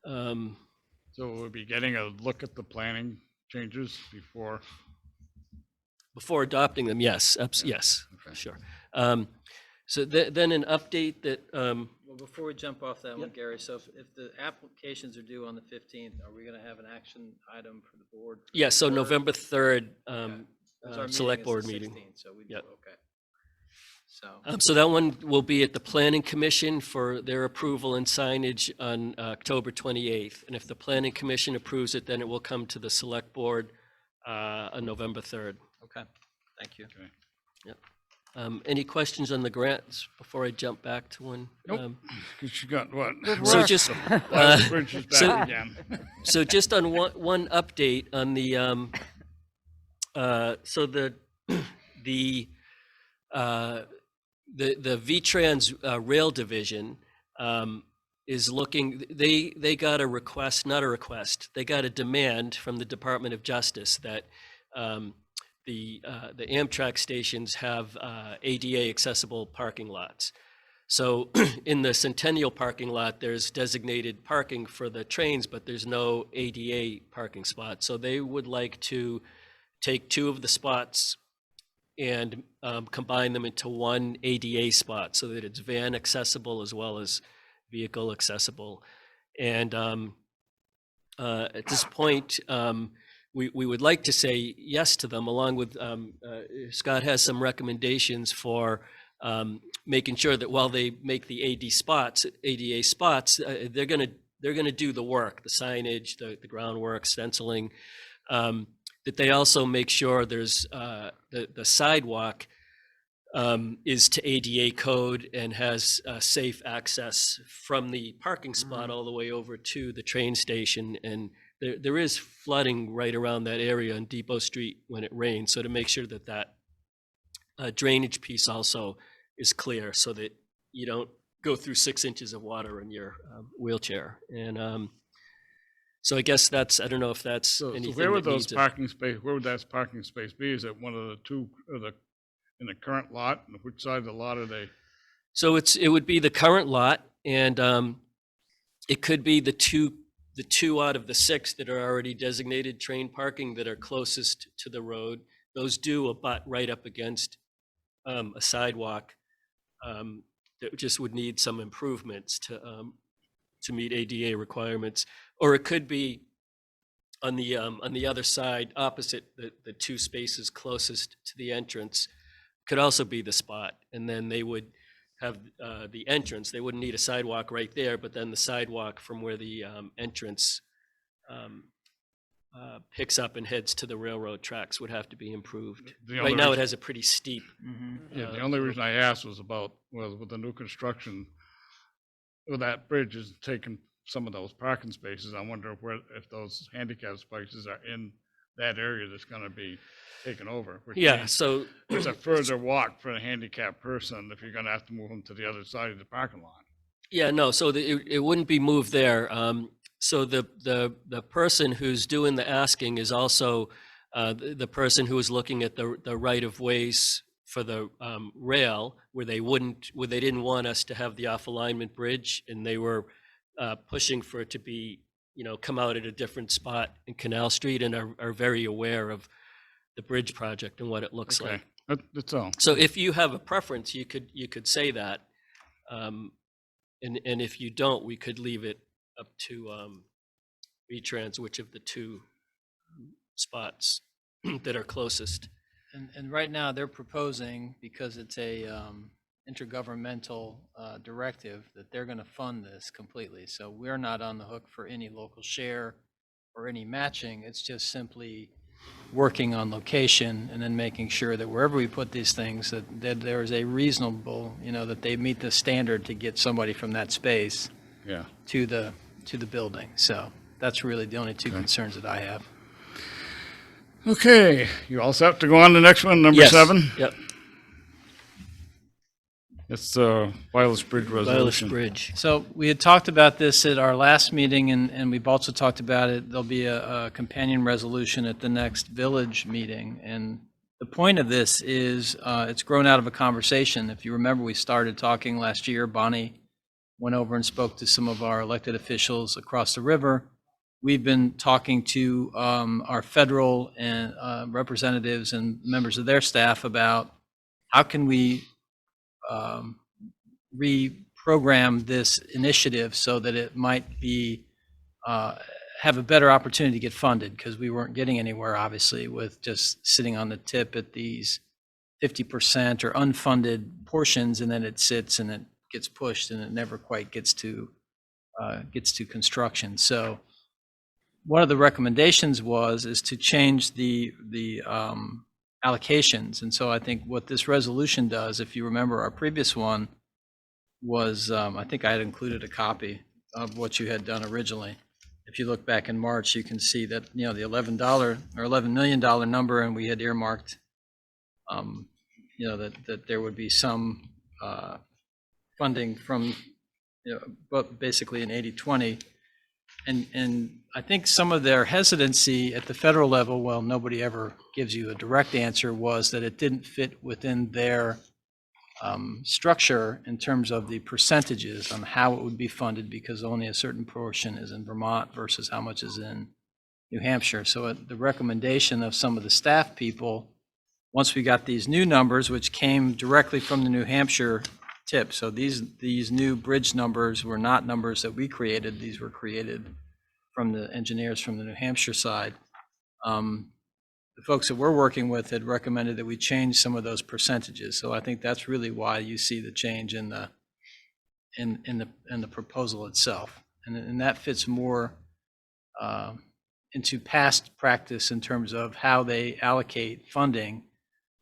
So we'll be getting a look at the planning changes before. Before adopting them, yes, yes, Okay. sure. So then an update that, Well, before we jump off that one, Yep. Gary, so if the applications are due on the 15th, are we going to have an action item for the board? yeah, so Or- November 3rd, Because our select meeting board is the meeting. 16th, so we, Yep. okay. So, So that one will be at the Planning Commission for their approval and signage on October 28th. And if the Planning Commission approves it, then it will come to the Select Board on November 3rd. okay, thank you. Any questions on the grants before I jump back to one? Nope. Because you got what? Good So work. just, Last bridge is so- back again. so just on one update on the, so the V-Trans Rail Division is looking, they got a request, not a request, they got a demand from the Department of Justice that the Amtrak stations have ADA accessible parking lots. So in the Centennial parking lot, there's designated parking for the trains, but there's no ADA parking spot. So they would like to take two of the spots and combine them into one ADA spot so that it's van accessible as well as vehicle accessible. And at this point, we would like to say yes to them, along with Scott has some recommendations for making sure that while they make the ADA spots, they're gonna do the work, the signage, the groundwork, stenciling, that they also make sure there's the sidewalk is to ADA code and has safe access from the parking spot all the way over to the train station. And there is flooding right around that area on Depot Street when it rains. So to make sure that that drainage piece also is clear so that you don't go through 6 inches of water in your wheelchair. And so I guess that's, I don't know if that's So anything where would that those needs a- parking space, where would that parking space be? Is it one of the two, in the current lot? Which side of the lot are they? So it would be the current lot, and It could be the two out of the 6 that are already designated train parking that are closest to the road. Those do abut right up against a sidewalk that just would need some improvements to meet ADA requirements. Or it could be on the other side, opposite the 2 spaces closest to the entrance, could also be the spot. And then they would have the entrance. They wouldn't need a sidewalk right there, but then the sidewalk from where the entrance picks up and heads to the railroad tracks would have to be improved. The Right only now, it reason- has a pretty steep. Yeah, the only reason I asked was with the new construction, well, that bridge is taking some of those parking spaces. I wonder if those handicap spaces are in that area that's gonna be taken over. which Yeah, means so It's a further walk for a handicapped person if you're gonna have to move them to the other side of the parking lot. yeah, no, so it wouldn't be moved there. So the person who's doing the asking is also the person who is looking at the right of ways for the rail, where they didn't want us to have the off alignment bridge, and they were pushing for it to be, come out at a different spot in Canal Street, and are very aware of the bridge project and what it looks Okay, like. that's all. So if you have a preference, you could say that. And if you don't, we could leave it up to V-Trans, which of the 2 spots that are closest. And right now, they're proposing, because it's a intergovernmental directive, that they're going to fund this completely. So we're not on the hook for any local share or any matching. It's just simply working on location and then making sure that wherever we put these things, that there is a reasonable, that they meet the standard to get somebody from that space Yeah. to the building. So that's really the only 2 concerns that I have. Okay, you all set to go on to the next one, number Yes, 7? Yep, It's Bylaw Bridge resolution. Rlf Bridge. So we had talked about this at our last meeting, and we've also talked about it. There'll be a companion resolution at the next village meeting. And the point of this is it's grown out of a conversation. If you remember, we started talking last year. Bonnie went over and spoke to some of our elected officials across the river. We've been talking to our federal and representatives and members of their staff about how can we reprogram this initiative so that it might be have a better opportunity to get funded, because we weren't getting anywhere, obviously, with just sitting on the tip at these 50% or unfunded portions, and then it sits and it gets pushed and it never quite gets to construction. So one of the recommendations is to change the allocations. And so I think what this resolution does, if you remember our previous one, was I think I had included a copy of what you had done originally. If you look back in March, you can see that, the $11 or $11 million number, and we had earmarked, that there would be some funding from, but basically an 80-20. And I think some of their hesitancy at the federal level, well, nobody ever gives you a direct answer, was that it didn't fit within their structure in terms of the percentages on how it would be funded, because only a certain portion is in Vermont versus how much is in New Hampshire. So the recommendation of some of the staff people, once we got these new numbers, which came directly from the New Hampshire tip. So these new bridge numbers were not numbers that we created. These were created from the engineers from the New Hampshire side. The folks that we're working with had recommended that we change some of those percentages. So I think that's really why you see the change in the proposal itself, and that fits more into past practice in terms of how they allocate funding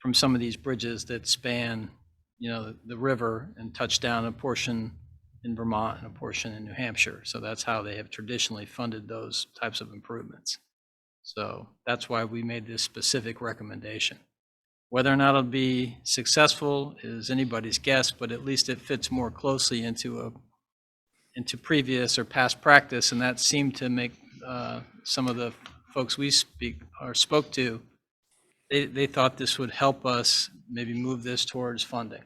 from some of these bridges that span, the river and touch down a portion in Vermont and a portion in New Hampshire. So that's how they have traditionally funded those types of improvements. So that's why we made this specific recommendation. Whether or not it'll be successful is anybody's guess, but at least it fits more closely into previous or past practice, and that seemed to make some of the folks we spoke to, they thought this would help us maybe move this towards funding.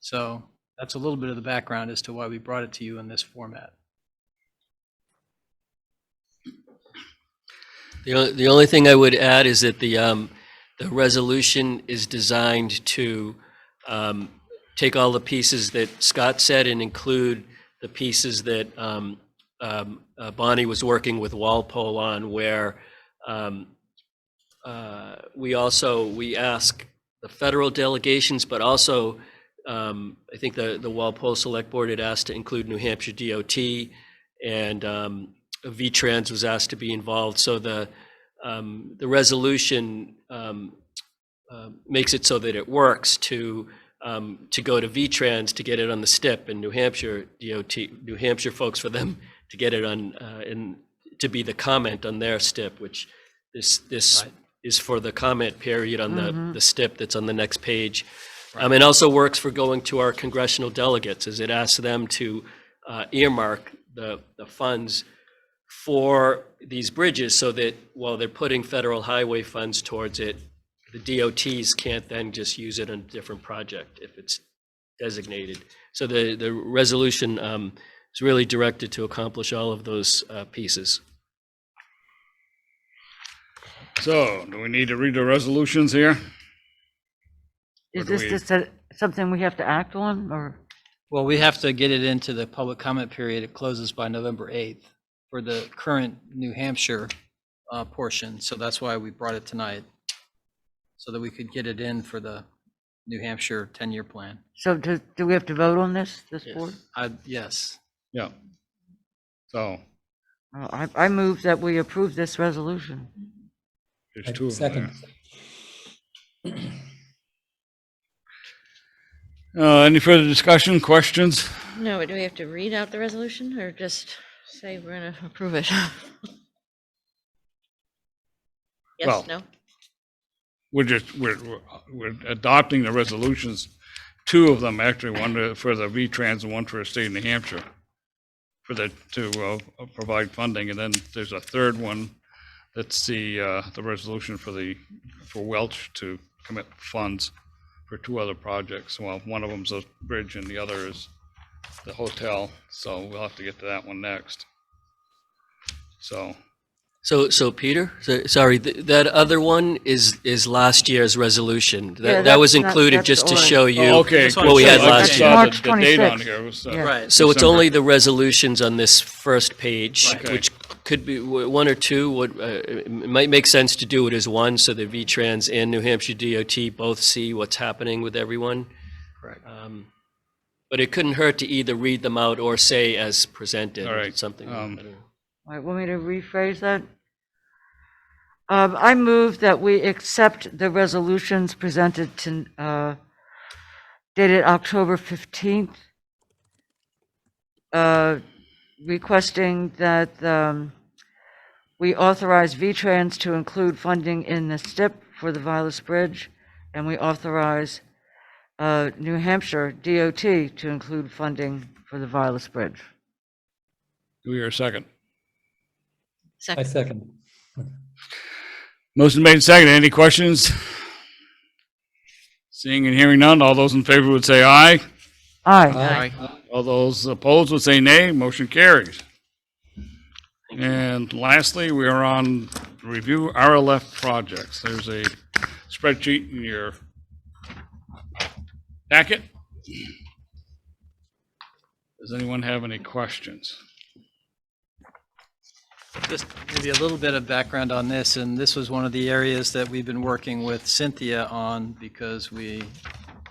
So that's a little bit of the background as to why we brought it to you in this format. The only thing I would add is that the resolution is designed to take all the pieces that Scott said and include the pieces that Bonnie was working with Walpole on, where we ask the federal delegations, but also I think the Walpole Select Board had asked to include New Hampshire DOT, and VTrans was asked to be involved. So the resolution makes it so that it works to go to VTrans to get it on the STIP, and New Hampshire DOT, New Hampshire folks, for them to get it on and to be the comment on their STIP, which this Right. is for the comment period on the STIP that's on the next page. It also works for going to our congressional delegates, as it asks them to earmark the funds for these bridges, so that while they're putting federal highway funds towards it, the DOTs can't then just use it on a different project if it's designated. So the resolution is really directed to accomplish all of those pieces. So, do we need to read the resolutions here? Is Or do this we- just something we have to act on, or? Well, we have to get it into the public comment period. It closes by November 8th for the current New Hampshire portion. So that's why we brought it tonight, so that we could get it in for the New Hampshire 10-year plan. So do we have to vote on this board? Yes. Yeah. So, I move that we approve this resolution. there's two of them Second. there. Any further discussion, questions? No, do we have to read out the resolution or just say we're going to approve it? Yes, Well, no? We're adopting the resolutions, two of them actually, one for the VTrans and one for the state of New Hampshire, to provide funding, and then there's a third one that's the resolution for Welch to commit funds for two other projects. Well, one of them's a bridge and the other is the hotel, so we'll have to get to that one next. So, So Peter, sorry, that other one is last year's resolution. Yeah, That was that's not- included that's just to orange. show you oh, okay. what we had I last just year. saw March the date on 26th. here. It was, Yeah. Right. So it's December. only the resolutions on this first page, Okay. which could be one or two. It might make sense to do it as one, so that VTrans and New Hampshire DOT both see what's happening with everyone. Correct. But it couldn't hurt to either read them out or say as presented. All or right, something. I don't know. All right, want me to rephrase that? I move that we accept the resolutions presented to, dated October 15th, requesting that we authorize VTrans to include funding in the STIP for the Vilas Bridge, and we authorize New Hampshire DOT to include funding for the Vilas Bridge. Do we hear a second? I second. Motion made and seconded. Any questions? Seeing and hearing none, all those in favor would say aye. Aye. All those opposed would say nay. Motion carries. And lastly, we are on review Rlf projects. There's a spreadsheet in your packet. Does anyone have any questions? Just maybe a little bit of background on this, and this was one of the areas that we've been working with Cynthia on, because we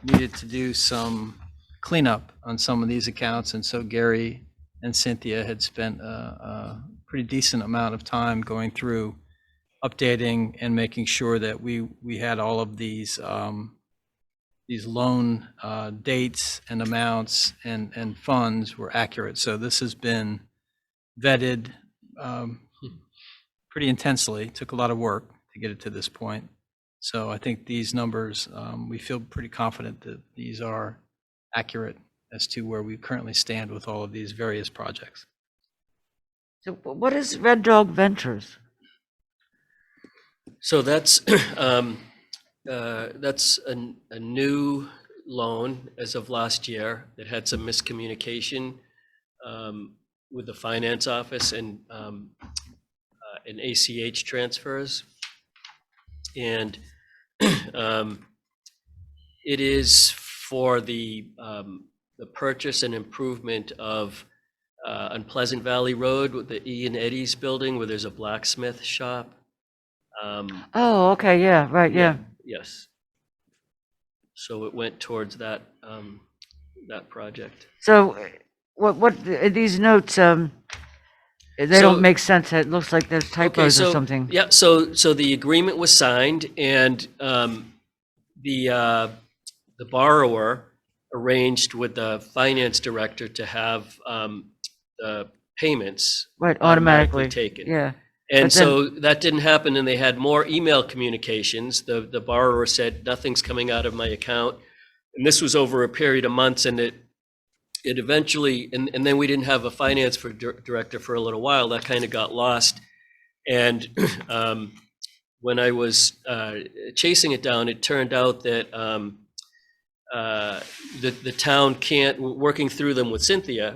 needed to do some cleanup on some of these accounts, and so Gary and Cynthia had spent a pretty decent amount of time going through, updating and making sure that we had all of these loan dates and amounts and funds were accurate. So this has been vetted pretty intensely. Took a lot of work to get it to this point. So I think these numbers, we feel pretty confident that these are accurate as to where we currently stand with all of these various projects. So what is Red Dog Ventures? So that's a new loan as of last year that had some miscommunication with the finance office, and and ACH transfers. And it is for the purchase and improvement of on Pleasant Valley Road with the E and Eddie's building where there's a blacksmith shop. Oh, okay, yeah, right, yeah. Yes. So it went towards that, that project. So what, these notes, they So- don't make sense. It looks like there's typos or something. Yeah, so the agreement was signed and the borrower arranged with the finance director to have the payments Right, automatically taken. yeah. And But so that didn't happen, and they had more email communications. The borrower said, nothing's coming out of my account. And this was over a period of months, and it eventually, and then we didn't have a finance director for a little while. That kind of got lost. And when I was chasing it down, it turned out that the town can't, working through them with Cynthia,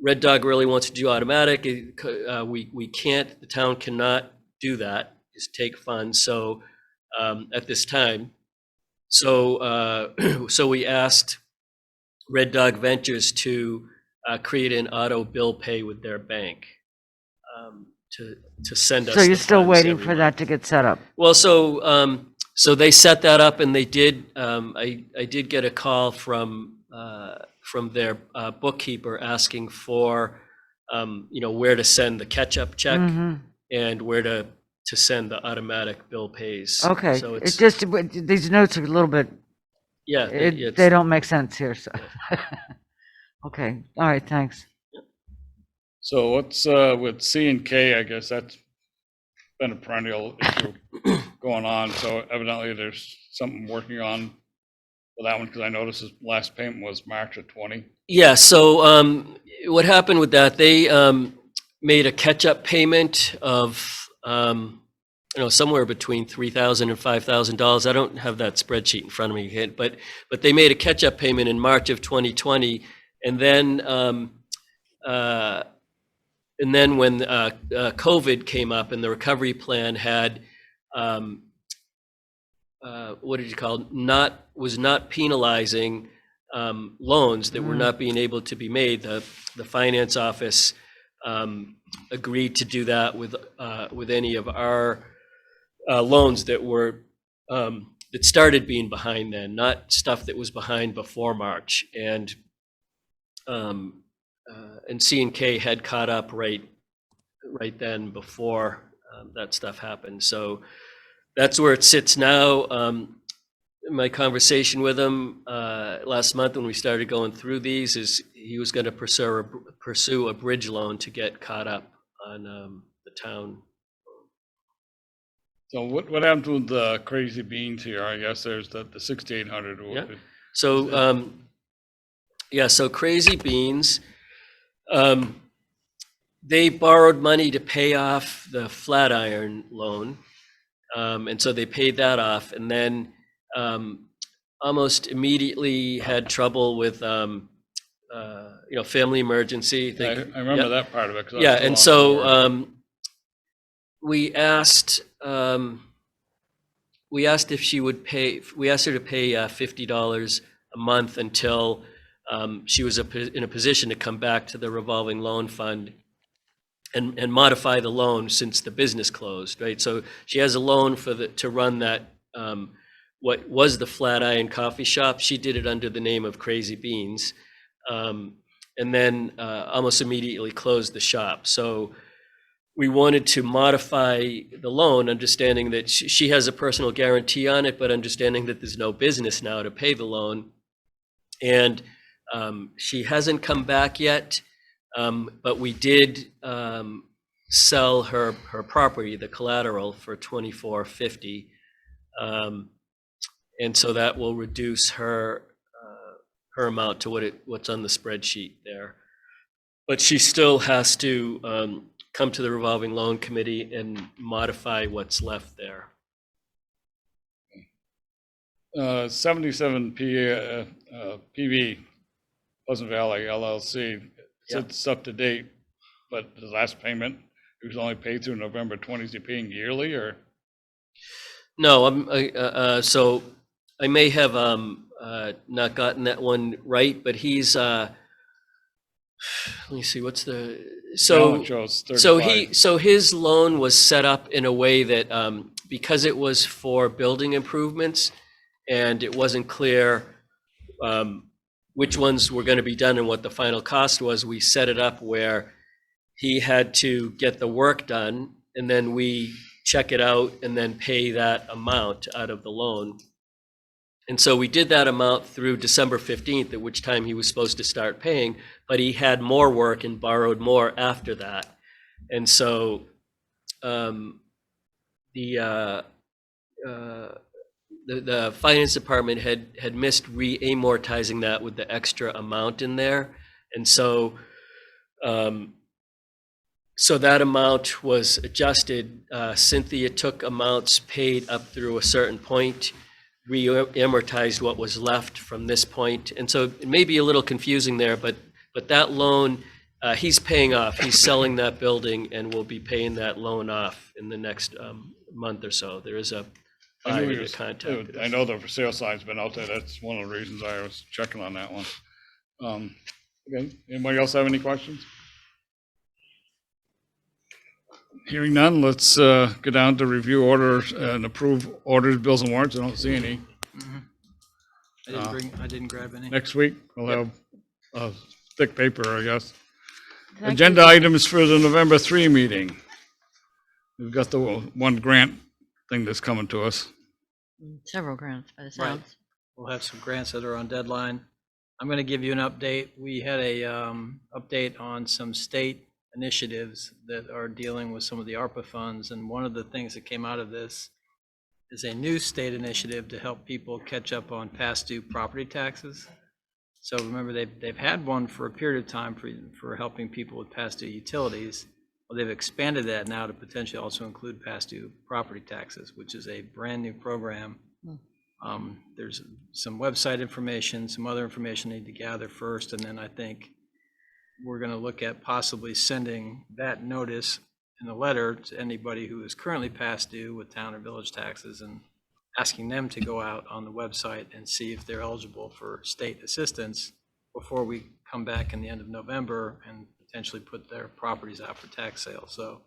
Red Dog really wants to do automatic. We can't, the town cannot do that, just take funds. So at this time, so we asked Red Dog Ventures to create an auto bill pay with their bank to send us. So you're the still funds waiting every for month. that to get set up? Well, so they set that up, and they did. I did get a call from their bookkeeper asking for, where to send the catch-up check and where to send the automatic bill pays. Okay, So it's just, these notes are a little bit, yeah, they don't make sense here, so. Okay, all right, thanks. So what's with C and K, I guess that's been a perennial issue going on. So evidently there's something working on for that one, because I noticed his last payment was March of 20. Yeah. So what happened with that? They made a catch-up payment of somewhere between $3,000 and $5,000. I don't have that spreadsheet in front of me, but they made a catch-up payment in March of 2020, and then when COVID came up and the recovery plan had what did you call it? Was not penalizing loans that were not being able to be made. The finance office agreed to do that with any of our loans that were that started being behind then, not stuff that was behind before March. And C&K had caught up right then before that stuff happened. So that's where it sits now. My conversation with him last month when we started going through these is he was going to pursue a bridge loan to get caught up on the town. So what happened with the Crazy Beans here? I guess there's the 6,800. Yeah. So so Crazy Beans, they borrowed money to pay off the Flatiron loan, and so they paid that off, and then almost immediately had trouble with family emergency. I remember that part of it. Yeah, and so we asked if she would pay. We asked her to pay $50 a month until she was in a position to come back to the revolving loan fund and modify the loan since the business closed. Right, so she has a loan to run that what was the Flatiron coffee shop. She did it under the name of Crazy Beans, and then almost immediately closed the shop. So we wanted to modify the loan, understanding that she has a personal guarantee on it, but understanding that there's no business now to pay the loan. And she hasn't come back yet, but we did sell her property, the collateral, for $24.50. And so that will reduce her amount to what's on the spreadsheet there. But she still has to come to the revolving loan committee and modify what's left there. 77 PV Pleasant Valley LLC. Yep. It's up to date, but the last payment It was only paid through November 20. Is he paying yearly or? No, so I may have not gotten that one right, but he's, let me see, what's the, Balance shows 35. so his loan was set up in a way that, because it was for building improvements and it wasn't clear which ones were going to be done and what the final cost was, we set it up where he had to get the work done and then we check it out and then pay that amount out of the loan. And so we did that amount through December 15th, at which time he was supposed to start paying, but he had more work and borrowed more after that. And so the finance department had missed re-amortizing that with the extra amount in there. And so so that amount was adjusted. Cynthia took amounts paid up through a certain point, re-amortized what was left from this point. And so it may be a little confusing there, but that loan, he's paying off. He's selling that building and will be paying that loan off in the next month or so. There is a I knew buyer he to was- contact. I know the for sale sign's been out there. That's one of the reasons I was checking on that one. Okay, anybody else have any questions? Hearing none, let's go down to review orders and approve orders, bills and warrants. I don't see any. I didn't grab any. Next week, we'll have thick paper, I guess. Can I Agenda keep- items for the November 3 meeting. We've got the one grant thing that's coming to us. Several grants by the Right. sounds. We'll have some grants that are on deadline. I'm going to give you an update. We had a update on some state initiatives that are dealing with some of the ARPA funds. And one of the things that came out of this is a new state initiative to help people catch up on past due property taxes. So remember, they've had one for a period of time for helping people with past due utilities. Well, they've expanded that now to potentially also include past due property taxes, which is a brand new program. There's some website information, some other information I need to gather first, and then I think we're going to look at possibly sending that notice in a letter to anybody who is currently past due with town or village taxes and asking them to go out on the website and see if they're eligible for state assistance before we come back in the end of November and potentially put their properties out for tax sale. So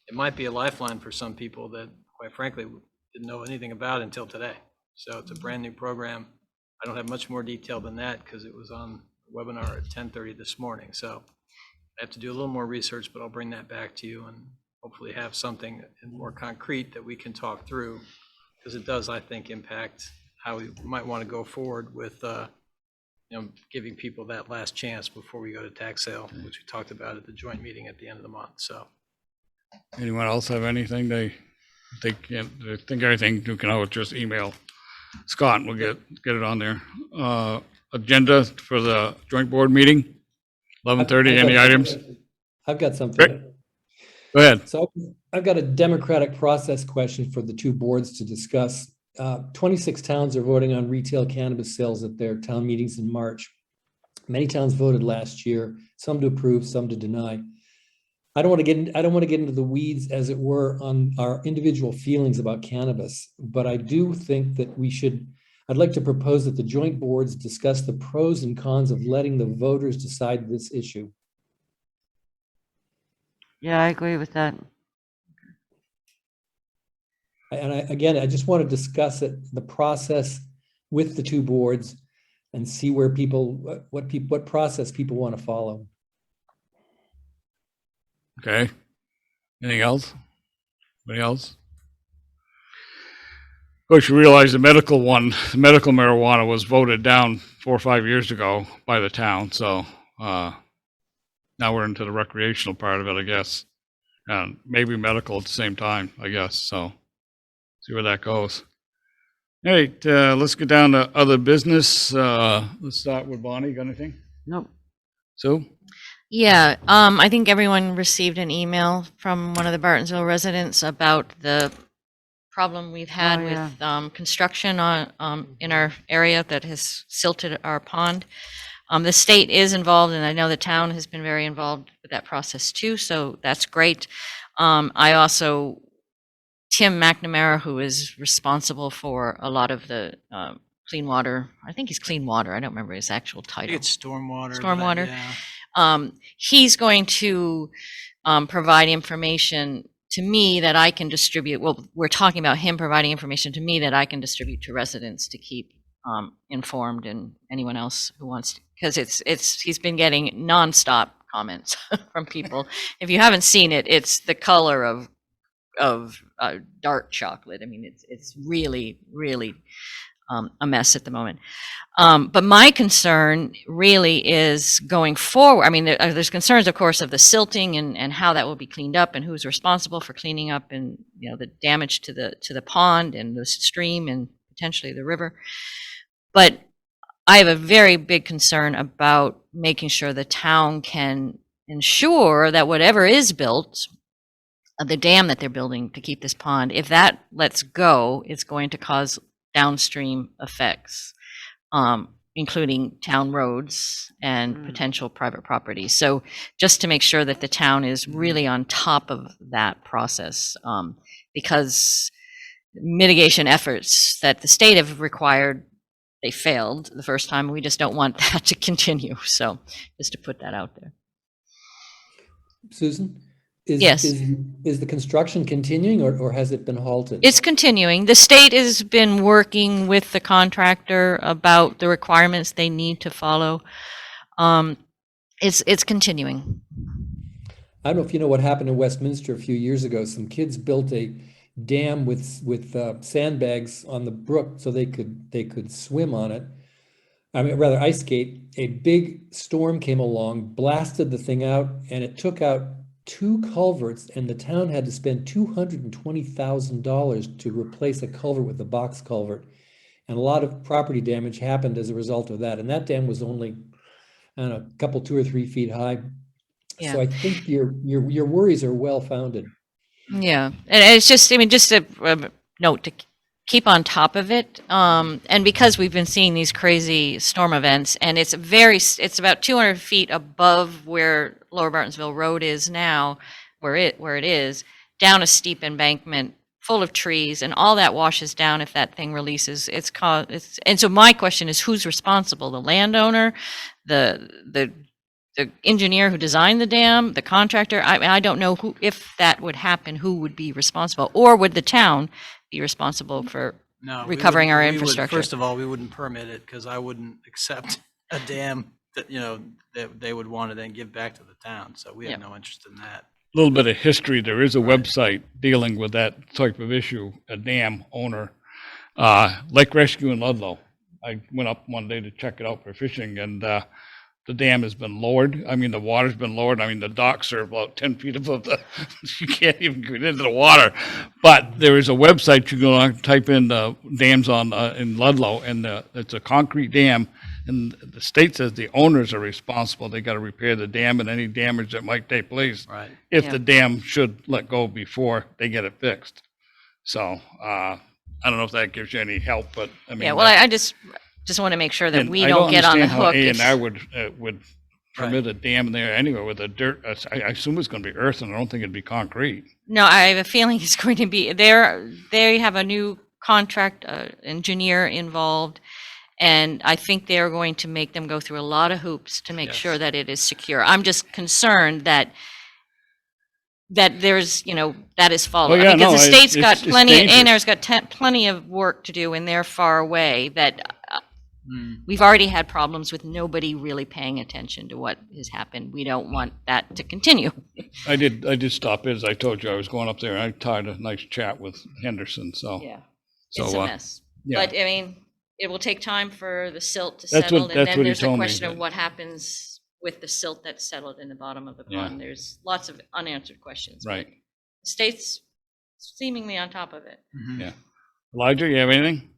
it might be a lifeline for some people that, quite frankly, didn't know anything about until today. So it's a brand new program. I don't have much more detail than that because it was on the webinar at 10:30 this morning. So I have to do a little more research, but I'll bring that back to you and hopefully have something more concrete that we can talk through, because it does, I think, impact how we might want to go forward with giving people that last chance before we go to tax sale, which we talked about at the joint meeting at the end of the month. So Anyone else have anything they think anything, you can always just email Scott and we'll get it on there. Agenda for the joint board meeting, 11:30, any items? I've got something. Rick? Go ahead. So I've got a democratic process question for the two boards to discuss. 26 towns are voting on retail cannabis sales at their town meetings in March. Many towns voted last year, some to approve, some to deny. I don't want to get into the weeds, as it were, on our individual feelings about cannabis, but I do think that I'd like to propose that the joint boards discuss the pros and cons of letting the voters decide this issue. Yeah, I agree with that. And I just want to discuss the process with the two boards and see where what process people want to follow. Okay. Anything else? Anybody else? Of course, you realize the medical marijuana was voted down 4 or 5 years ago by the town. So now we're into the recreational part of it, I guess. And maybe medical at the same time, I guess. So see where that goes. All right, let's get down to other business. Let's start with Bonnie. Got anything? Nope. Sue? Yeah, I think everyone received an email from one of the Bartonsville residents about the problem we've had Oh, yeah. with construction in our area that has silted our pond. The state is involved, and I know the town has been very involved with that process too, so that's great. I also, Tim McNamara, who is responsible for a lot of the clean water, I think he's clean water, I don't remember his actual I title. think it's stormwater. but Stormwater. yeah. He's going to provide information to me that I can distribute. Well, we're talking about him providing information to me that I can distribute to residents to keep informed, and anyone else who wants to, because he's been getting nonstop comments from people. If you haven't seen it, it's the color of dark chocolate. I mean, it's really, really a mess at the moment. But my concern really is going forward. I mean, there's concerns, of course, of the silting and how that will be cleaned up and who's responsible for cleaning up, and the damage to the pond and the stream and potentially the river. But I have a very big concern about making sure the town can ensure that whatever is built, the dam that they're building to keep this pond, if that lets go, it's going to cause downstream effects, including town roads and potential private property. So just to make sure that the town is really on top of that process, because mitigation efforts that the state have required, they failed the first time. We just don't want that to continue. So just to put that out there. Susan? Yes. Is the construction continuing or has it been halted? It's continuing. The state has been working with the contractor about the requirements they need to follow. It's continuing. I don't know if you know what happened in Westminster a few years ago. Some kids built a dam with sandbags on the brook so they could swim on it. I mean, rather ice skate. A big storm came along, blasted the thing out, and it took out 2 culverts, and the town had to spend $220,000 to replace a culvert with a box culvert. And a lot of property damage happened as a result of that. And that dam was only, I don't know, a couple, 2 or 3 feet high. Yeah. So I think your worries are well founded. Yeah, and it's just, I mean, just a note to keep on top of it. And because we've been seeing these crazy storm events, and it's about 200 feet above where Lower Bartonsville Road is now, where it is, down a steep embankment full of trees, and all that washes down if that thing releases. And so my question is, who's responsible? The landowner, the engineer who designed the dam, the contractor? I don't know who, if that would happen, who would be responsible, or would the town be responsible for No, recovering our we would- infrastructure? First of all, we wouldn't permit it because I wouldn't accept a dam that, that they would want to then give back to the town. So we have no interest in that. A little bit of history. There is a website dealing with that type of issue, a dam owner, Lake Rescue in Ludlow. I went up one day to check it out for fishing, and the dam has been lowered. I mean, the water's been lowered. I mean, the docks are about 10 feet above you can't even get into the water. But there is a website you go on, type in dams in Ludlow, and it's a concrete dam. And the state says the owners are responsible. They got to repair the dam and any damage that might take place. Right. If Yeah. the dam should let go before they get it fixed. So I don't know if that gives you any help, but I mean. Yeah, well, I just want to make sure that and we I don't get on the hook. understand how A&R if- would permit a dam there anywhere with a dirt. I assume it's going to be earth, and I don't think it'd be concrete. No, I have a feeling it's going to be, they have a new contract engineer involved, and I think they're going to make them go through a lot of hoops to make sure that it is secure. I'm just concerned that there's, that is followed. Oh, yeah, Because no, the state's got it's plenty, dangerous. A&R's got plenty of work to do, and they're far away, that we've already had problems with nobody really paying attention to what has happened. We don't want that to continue. I did stop in, as I told you, I was going up there, and I had a nice chat with Henderson, so. Yeah, So, it's a mess. yeah. But I mean, it will take time for the silt to That's settle, what- and that's then what he there's the told me, question of that- what happens with the silt that's settled in the bottom of the Yeah. pond. There's lots of unanswered questions. but Right. The state's seemingly on top of it. Yeah. Elijah, you have anything?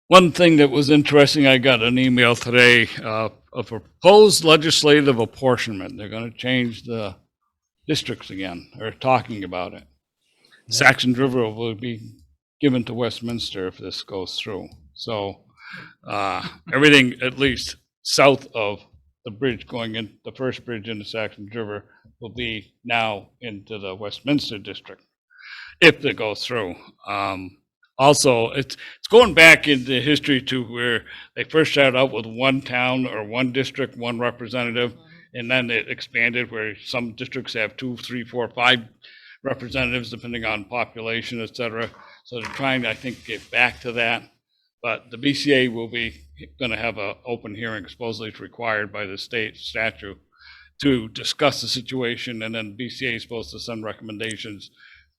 One thing that was interesting, I got an email today, a proposed legislative apportionment. They're going to change the districts again. They're talking about it. Saxon River will be given to Westminster if this goes through. So Everything at least south of the bridge going in, the first bridge into Saxon River will be now into the Westminster district, if it goes through. Also, it's going back into history to where they first started out with one town or one district, one representative, and then it expanded where some districts have 2, 3, 4, 5 representatives depending on population, et cetera. So they're trying to, I think, get back to that. But the BCA will be going to have an open hearing, supposedly it's required by the state statute, to discuss the situation, and then BCA is supposed to send recommendations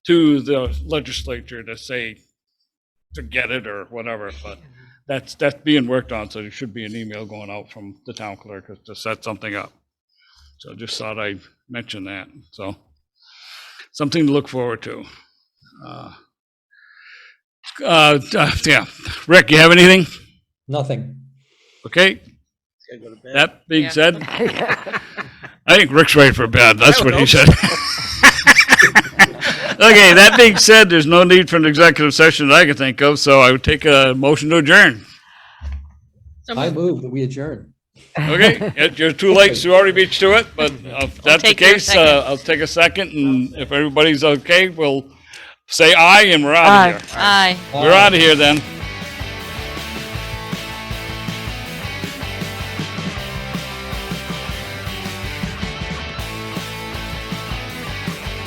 to the legislature to say to get it or whatever. But that's being worked on, so there should be an email going out from the town clerk to set something up. So just thought I'd mention that. So something to look forward to. Yeah, Rick, you have anything? Nothing. Okay. That being Yeah. said, I think Rick's ready for bed. That's what he said. Okay, that being said, there's no need for an executive session that I can think of, so I would take a motion to adjourn. I move that we adjourn. Okay, you're too late, so you already beat you to it, but if that's the take your case, second. I'll take a second, and if everybody's okay, we'll say aye and we're out of here. Aye. We're out of here then.